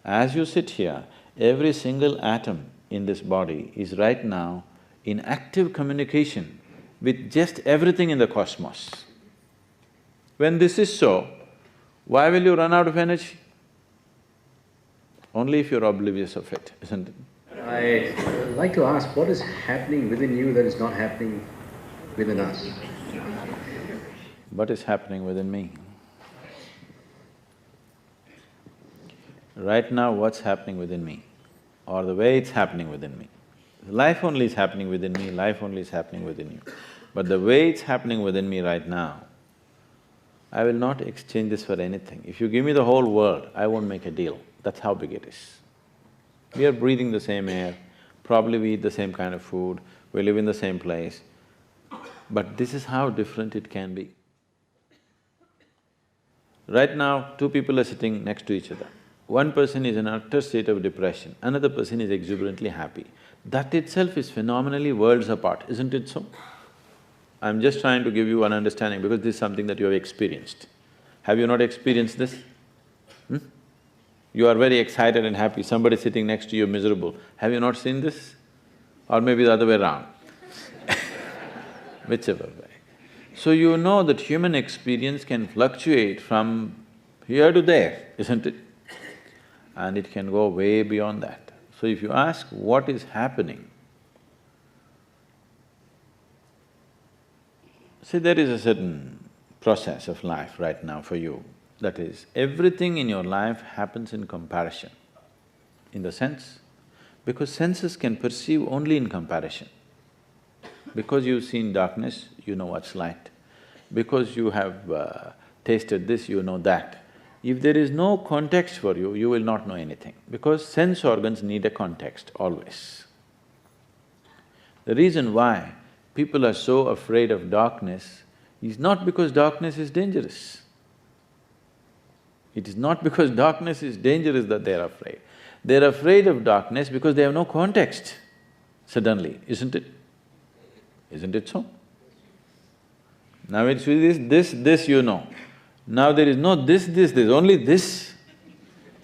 as you sit here, every single atom in this body is right now in active communication with just everything in the cosmos. When this is so, why will you run out of energy? Only if you're oblivious of it, isn't it? I'd like to ask, what is happening within you that is not happening within us? What is happening within me? Right now, what's happening within me, or the way it's happening within me. Life only is happening within me, life only is happening within you. But the way it's happening within me right now, I will not exchange this for anything. If you give me the whole world, I won't make a deal. That's how big it is. We are breathing the same air, probably we eat the same kind of food, we live in the same place, but this is how different it can be. Right now, two people are sitting next to each other. One person is in an utter state of depression, another person is exuberantly happy. That itself is phenomenally worlds apart, isn't it so? I'm just trying to give you one understanding because this is something that you have experienced. Have you not experienced this? You are very excited and happy, somebody sitting next to you miserable. Have you not seen this? Or maybe the other way around whichever way. So you know that human experience can fluctuate from here to there, isn't it? And it can go way beyond that. So if you ask what is happening, see, there is a certain process of life right now for you. That is, everything in your life happens in comparison, in the sense, because senses can perceive only in comparison. Because you've seen darkness, you know what's light. Because you have tasted this, you know that. If there is no context for you, you will not know anything, because sense organs need a context always. The reason why people are so afraid of darkness is not because darkness is dangerous. It is not because darkness is dangerous that they're afraid. They're afraid of darkness because they have no context suddenly, isn't it? Isn't it so? Now it's this you know. Now there is no this, there's only this.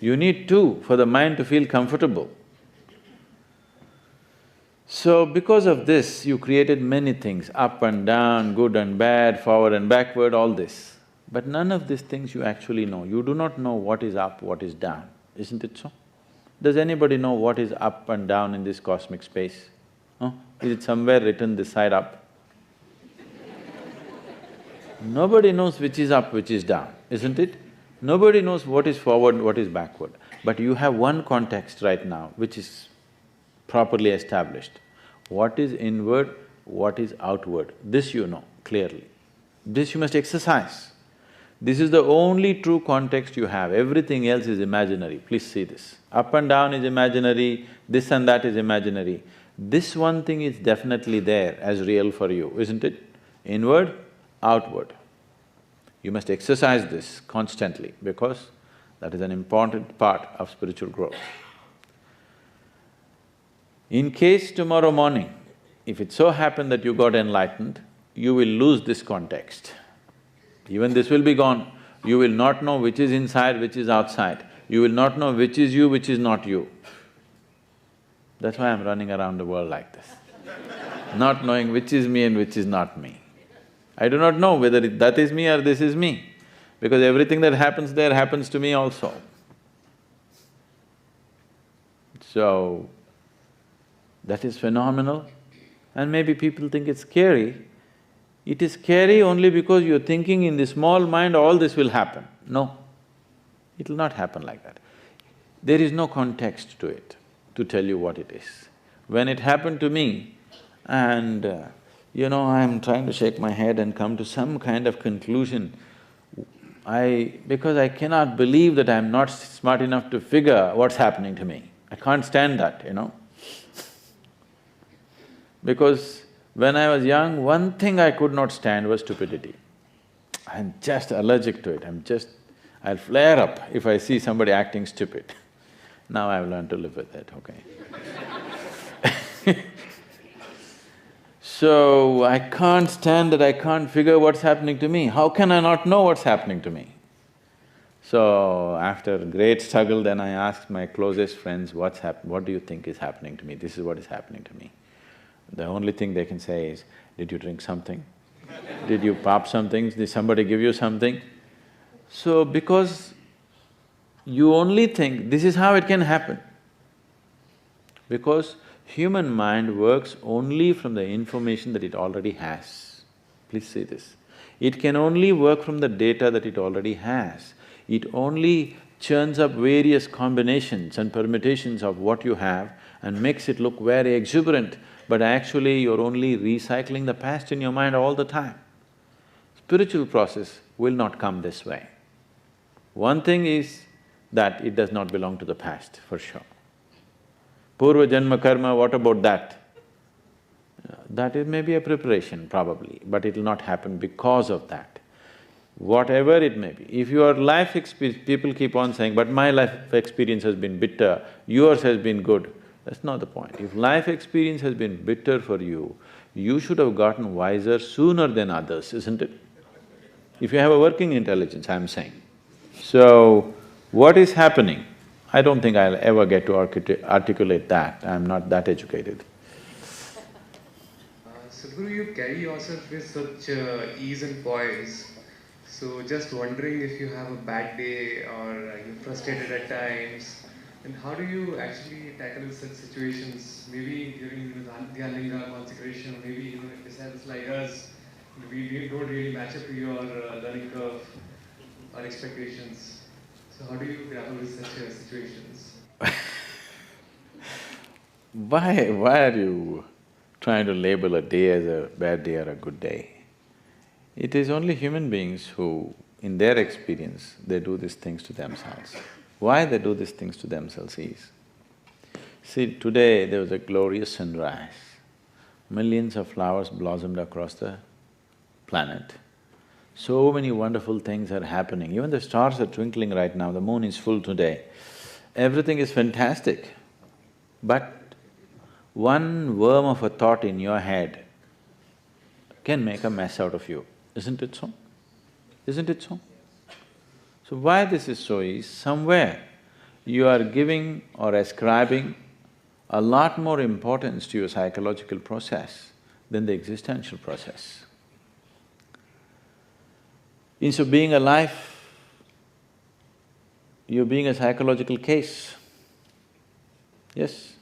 You need two for the mind to feel comfortable. So because of this, you created many things, up and down, good and bad, forward and backward, all this. But none of these things you actually know. You do not know what is up, what is down, isn't it so? Does anybody know what is up and down in this cosmic space? Huh? Is it somewhere written this side up? Nobody knows which is up, which is down, isn't it? Nobody knows what is forward, what is backward. But you have one context right now which is properly established. What is inward, what is outward, this you know clearly. This you must exercise. This is the only true context you have, everything else is imaginary, please see this. Up and down is imaginary, this and that is imaginary. This one thing is definitely there as real for you, isn't it? Inward, outward. You must exercise this constantly because that is an important part of spiritual growth. In case tomorrow morning, if it so happened that you got enlightened, you will lose this context. Even this will be gone. You will not know which is inside, which is outside. You will not know which is you, which is not you. That's why I'm running around the world like this, not knowing which is me and which is not me. I do not know whether that is me or this is me, because everything that happens there happens to me also. So, that is phenomenal, and maybe people think it's scary. It is scary only because you're thinking in the small mind all this will happen. No, it will not happen like that. There is no context to it to tell you what it is. When it happened to me and I'm trying to shake my head and come to some kind of conclusion, because I cannot believe that I'm not smart enough to figure what's happening to me. I can't stand that, Because when I was young, one thing I could not stand was stupidity. I'm just allergic to it, I'll flare up if I see somebody acting stupid. Now I've learned to live with it, okay? So, I can't stand that I can't figure what's happening to me. How can I not know what's happening to me? So, after great struggle, then I asked my closest friends, what do you think is happening to me? This is what is happening to me. The only thing they can say is, did you drink something? Did you pop something? Did somebody give you something? So, because you only think this is how it can happen. Because human mind works only from the information that it already has. Please see this. It can only work from the data that it already has. It only churns up various combinations and permutations of what you have and makes it look very exuberant, but actually you're only recycling the past in your mind all the time. Spiritual process will not come this way. One thing is that it does not belong to the past, for sure. Purva janma karma, what about that? That is maybe a preparation probably, but it will not happen because of that. Whatever it may be, if your life experience… people keep on saying, but my life experience has been bitter, yours has been good. That's not the point. If life experience has been bitter for you, you should have gotten wiser sooner than others, isn't it? If you have a working intelligence, I'm saying. So, what is happening? I don't think I'll ever get to articulate that, I'm not that educated. Sadhguru, you carry yourself with such ease and poise. So just wondering if you have a bad day or you're frustrated at times, and how do you actually tackle such situations? Maybe during the Dhyanalinga consecration, maybe disciples like us, we don't really match up to your learning curve or expectations. So how do you grapple with such situations? Why are you trying to label a day as a bad day or a good day? It is only human beings who, in their experience, they do these things to themselves. Why they do these things to themselves is, see, today there was a glorious sunrise. Millions of flowers blossomed across the planet. So many wonderful things are happening, even the stars are twinkling right now, the moon is full today. Everything is fantastic. But one worm of a thought in your head can make a mess out of you, isn't it so? Isn't it so? So why this is so is, somewhere you are giving or ascribing a lot more importance to your psychological process than the existential process. Instead of being alive, you're being a psychological case. Yes.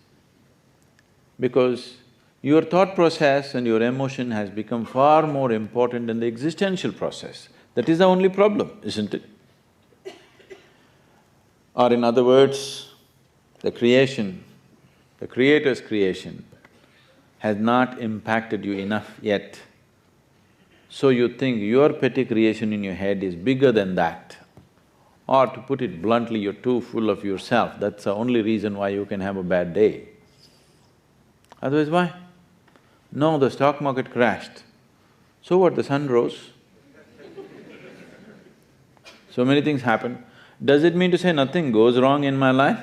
Because your thought process and your emotion has become far more important than the existential process. That is the only problem, isn't it? Or in other words, the creation, the Creator's creation has not impacted you enough yet So you think your petty creation in your head is bigger than that. Or to put it bluntly, you're too full of yourself, that's the only reason why you can have a bad day. Otherwise, why? No, the stock market crashed. So what, the sun rose? So many things happen. Does it mean to say nothing goes wrong in my life?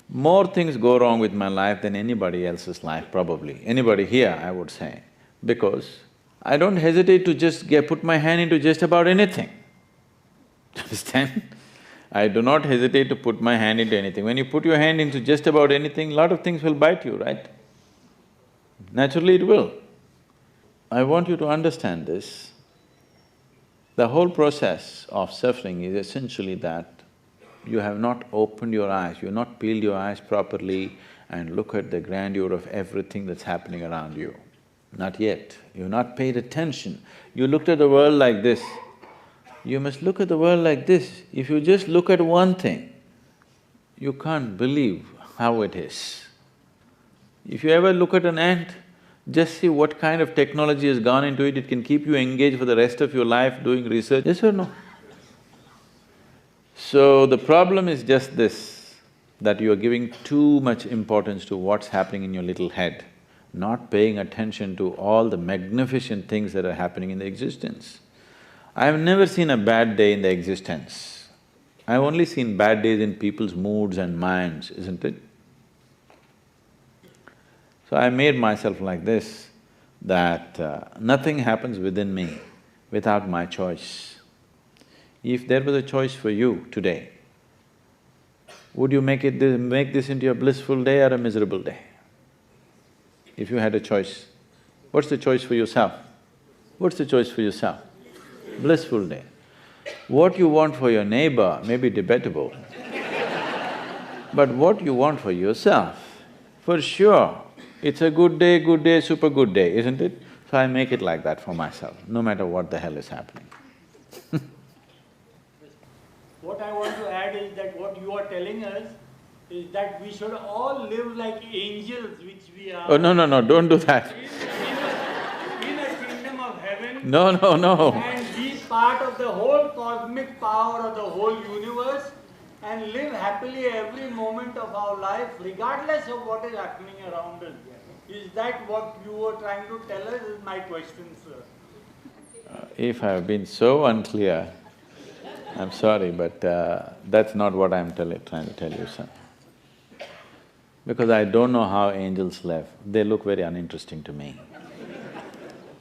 More things go wrong with my life than anybody else's life, probably. Anybody here, I would say. Because I don't hesitate to just put my hand into just about anything. Understand? I do not hesitate to put my hand into anything. When you put your hand into just about anything, lot of things will bite you, right? Naturally it will. I want you to understand this. The whole process of suffering is essentially that you have not opened your eyes, you have not peeled your eyes properly and look at the grandeur of everything that's happening around you. Not yet. You've not paid attention. You looked at the world like this. You must look at the world like this. If you just look at one thing, you can't believe how it is. If you ever look at an ant, just see what kind of technology has gone into it, it can keep you engaged for the rest of your life doing research, yes or no? So the problem is just this, that you are giving too much importance to what's happening in your little head, not paying attention to all the magnificent things that are happening in the existence. I've never seen a bad day in the existence. I've only seen bad days in people's moods and minds, isn't it? So I made myself like this, that nothing happens within me without my choice. If there was a choice for you today, would you make this into a blissful day or a miserable day? If you had a choice, what's the choice for yourself? What's the choice for yourself? Blissful day. What you want for your neighbor may be debatable, but what you want for yourself, for sure, it's a good day, super good day, isn't it? So I make it like that for myself, no matter what the hell is happening. What I want to add is that what you are telling us is that we should all live like angels, which we are. Oh, no, don't do that. In a kingdom of heaven. No. And be part of the whole cosmic power of the whole universe and live happily every moment of our life, regardless of what is happening around us. Is that what you were trying to tell us, is my question, sir. If I've been so unclear, I'm sorry, but that's not what I'm trying to tell you, son. Because I don't know how angels live, they look very uninteresting to me.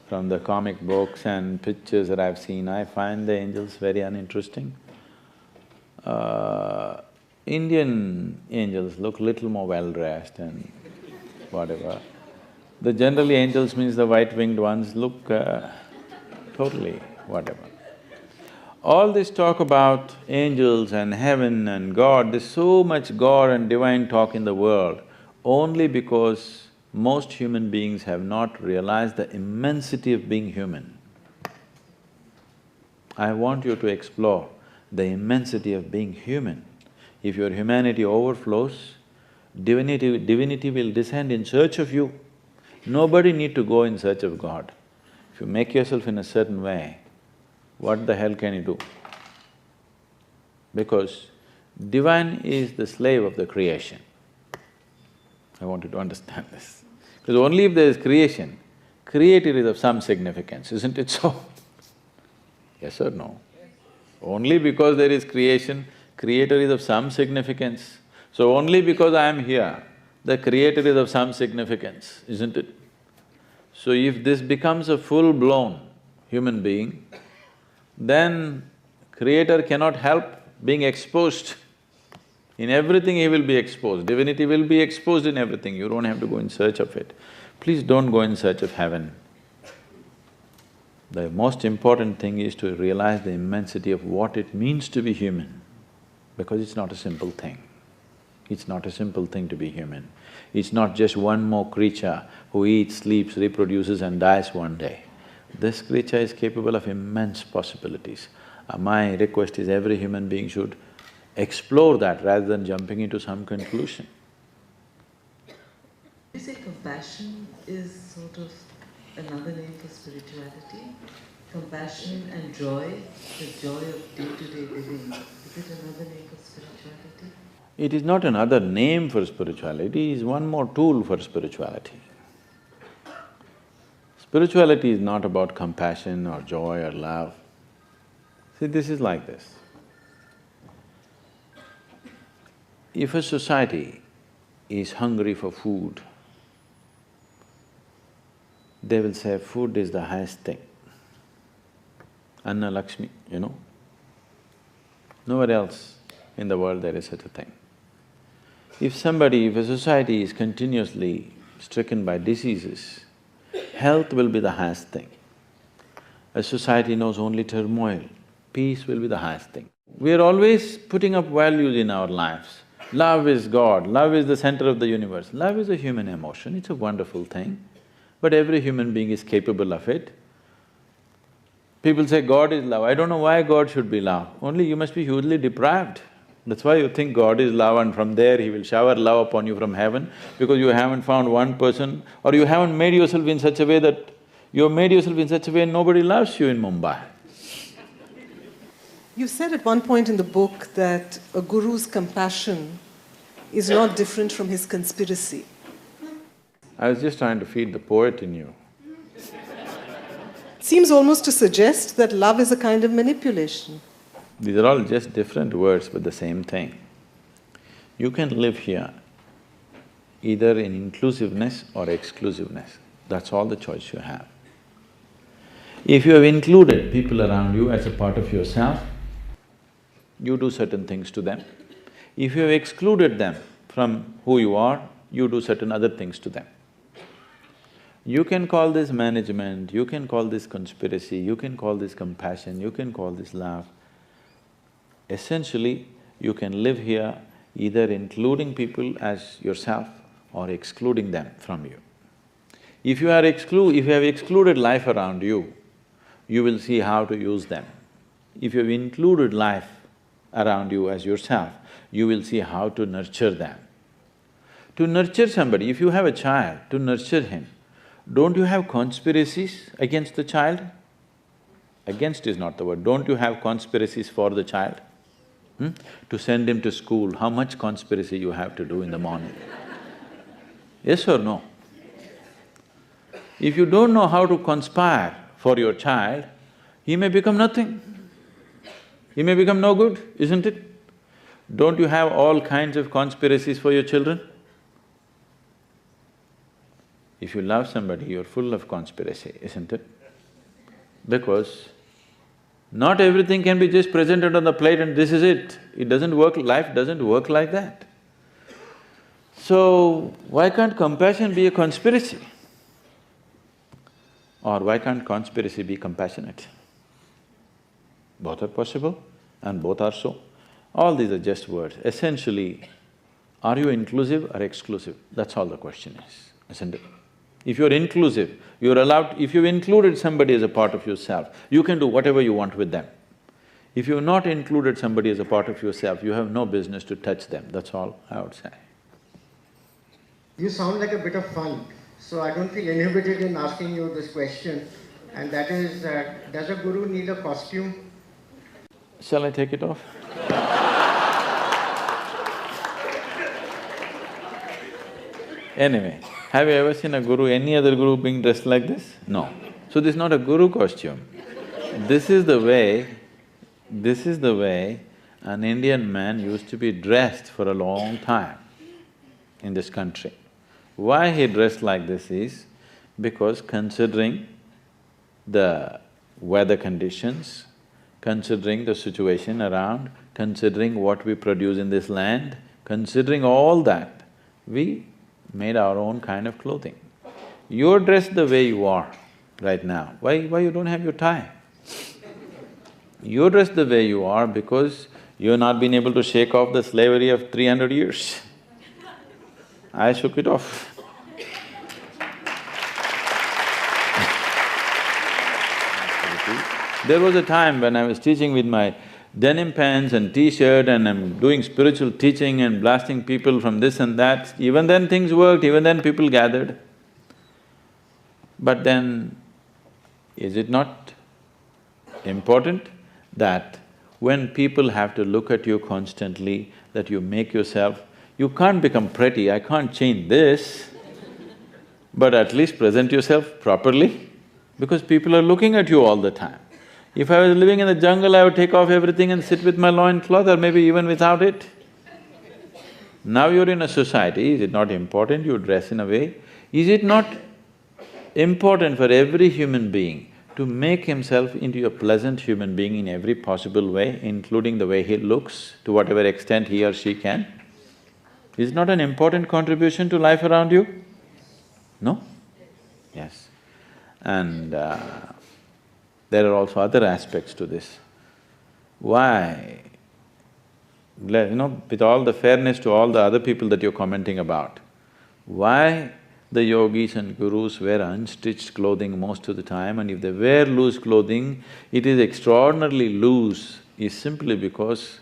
From the comic books and pictures that I've seen, I find the angels very uninteresting. Indian angels look little more well-dressed and whatever. The generally angels means the white-winged ones look totally whatever. All this talk about angels and heaven and God, there's so much God and divine talk in the world only because most human beings have not realized the immensity of being human. I want you to explore the immensity of being human. If your humanity overflows, divinity will descend in search of you. Nobody need to go in search of God. If you make yourself in a certain way, what the hell can you do? Because divine is the slave of the creation. I want you to understand this. Because only if there is creation, creator is of some significance, isn't it so? Yes or no? Only because there is creation, creator is of some significance. So only because I am here, the creator is of some significance, isn't it? So if this becomes a full-blown human being, then creator cannot help being exposed. In everything he will be exposed, divinity will be exposed in everything, you don't have to go in search of it. Please don't go in search of heaven. The most important thing is to realize the immensity of what it means to be human, because it's not a simple thing. It's not a simple thing to be human. It's not just one more creature who eats, sleeps, reproduces and dies one day. This creature is capable of immense possibilities. My request is every human being should explore that rather than jumping into some conclusion. You say compassion is sort of another name for spirituality? compassion and joy, the joy of day-to-day living, is it another name for spirituality? It is not another name for spirituality, it is one more tool for spirituality. Spirituality is not about compassion or joy or love. See, this is like this. If a society is hungry for food, they will say food is the highest thing. Anna Lakshmi, you know. Nowhere else in the world there is such a thing. If a society is continuously stricken by diseases, health will be the highest thing. A society knows only turmoil, peace will be the highest thing. We are always putting up values in our lives. Love is God, love is the center of the universe. Love is a human emotion, it's a wonderful thing, but every human being is capable of it. People say God is love, I don't know why God should be love, only you must be hugely deprived. That's why you think God is love and from there He will shower love upon you from heaven, because you haven't found one person or you haven't made yourself in such a way that… you have made yourself in such a way nobody loves you in Mumbai. You said at one point in the book that a guru's compassion is not different from his conspiracy. I was just trying to feed the poet in you. It seems almost to suggest that love is a kind of manipulation. These are all just different words but the same thing. You can live here either in inclusiveness or exclusiveness, that's all the choice you have. If you have included people around you as a part of yourself, you do certain things to them. If you have excluded them from who you are, you do certain other things to them. You can call this management, you can call this conspiracy, you can call this compassion, you can call this love. Essentially, you can live here either including people as yourself or excluding them from you. If you have excluded life around you, you will see how to use them. If you have included life around you as yourself, you will see how to nurture them. To nurture somebody, if you have a child, to nurture him, don't you have conspiracies against the child? Against is not the word, don't you have conspiracies for the child? To send him to school, how much conspiracy you have to do in the morning? Yes or no? If you don't know how to conspire for your child, he may become nothing. He may become no good, isn't it? Don't you have all kinds of conspiracies for your children? If you love somebody, you're full of conspiracy, isn't it? Because not everything can be just presented on the plate and this is it. It doesn't work… life doesn't work like that. So, why can't compassion be a conspiracy? Or why can't conspiracy be compassionate? Both are possible and both are so. All these are just words. Essentially, are you inclusive or exclusive? That's all the question is, isn't it? If you're inclusive, you're allowed… if you've included somebody as a part of yourself, you can do whatever you want with them. If you've not included somebody as a part of yourself, you have no business to touch them, that's all I would say. You sound like a bit of fun, so I don't feel inhibited in asking you this question, and that is, does a guru need a costume? Shall I take it off? Anyway, have you ever seen a guru, any other guru being dressed like this? No. So this is not a guru costume. This is the way an Indian man used to be dressed for a long time in this country. Why he dressed like this is because considering the weather conditions, considering the situation around, considering what we produce in this land, considering all that, we made our own kind of clothing. You're dressed the way you are right now, why you don't have your tie? You're dressed the way you are because you've not been able to shake off the slavery of 300 years. I shook it off. There was a time when I was teaching with my denim pants and t-shirt and I'm doing spiritual teaching and blasting people from this and that. Even then things worked, even then people gathered. But then, is it not important that when people have to look at you constantly, that you make yourself… You can't become pretty, I can't change this, but at least present yourself properly, because people are looking at you all the time. If I was living in the jungle, I would take off everything and sit with my loincloth or maybe even without it. Now you're in a society, is it not important you dress in a way? Is it not important for every human being to make himself into a pleasant human being in every possible way, including the way he looks, to whatever extent he or she can? Is it not an important contribution to life around you? No? Yes. And there are also other aspects to this. Why? With all the fairness to all the other people that you're commenting about, why the yogis and gurus wear unstitched clothing most of the time, and if they wear loose clothing, it is extraordinarily loose, is simply because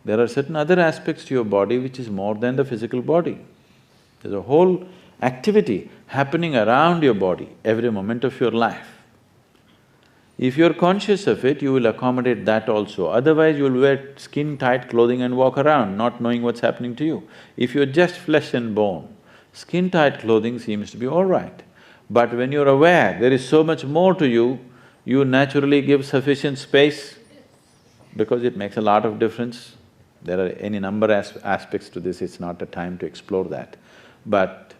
there are certain other aspects to your body which is more than the physical body. There's a whole activity happening around your body every moment of your life. If you're conscious of it, you will accommodate that also. Otherwise, you'll wear skin-tight clothing and walk around, not knowing what's happening to you. If you're just flesh and bone, skin-tight clothing seems to be all right. But when you're aware there is so much more to you, you naturally give sufficient space because it makes a lot of difference. There are any number of aspects to this, it's not a time to explore that. But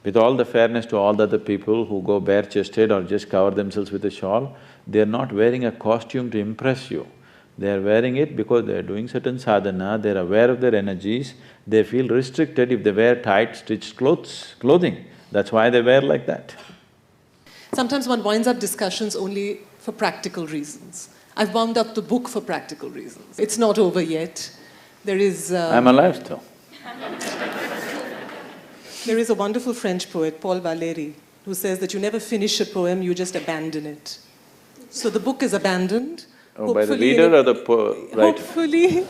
with all the fairness to all the other people who go bare-chested or just cover themselves with a shawl, they're not wearing a costume to impress you. They're wearing it because they're doing certain sadhana, they're aware of their energies, they feel restricted if they wear tight stitched clothing. That's why they wear like that. Sometimes one winds up discussions only for practical reasons. I've wound up the book for practical reasons. It's not over yet. There is… I'm alive still. There is a wonderful French poet, Paul Valéry, who says that you never finish a poem, you just abandon it. So the book is abandoned. Oh, by the reader or the writer?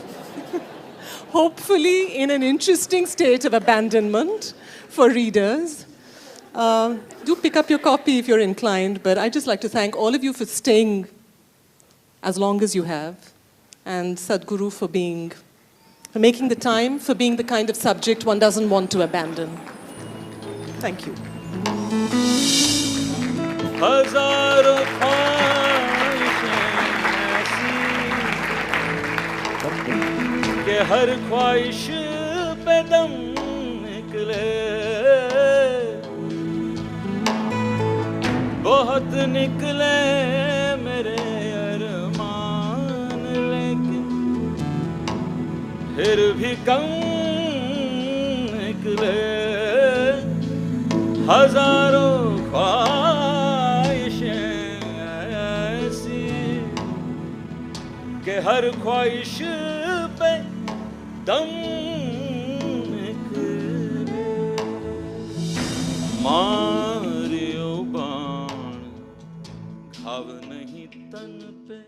Hopefully in an interesting state of abandonment for readers. Do pick up your copy if you're inclined, but I'd just like to thank all of you for staying as long as you have, and Sadhguru for making the time, for being the kind of subject one doesn't want to abandon. Thank you. कि हर ख्वाहिश पे दम निकले, बहुत निकले मेरे अरमान, लेकिन फिर भी कम निकले, हजारों ख्वाहिशें ऐसी कि हर ख्वाहिश पे दम निकले, मारियो बाण घाव नहीं तन पे।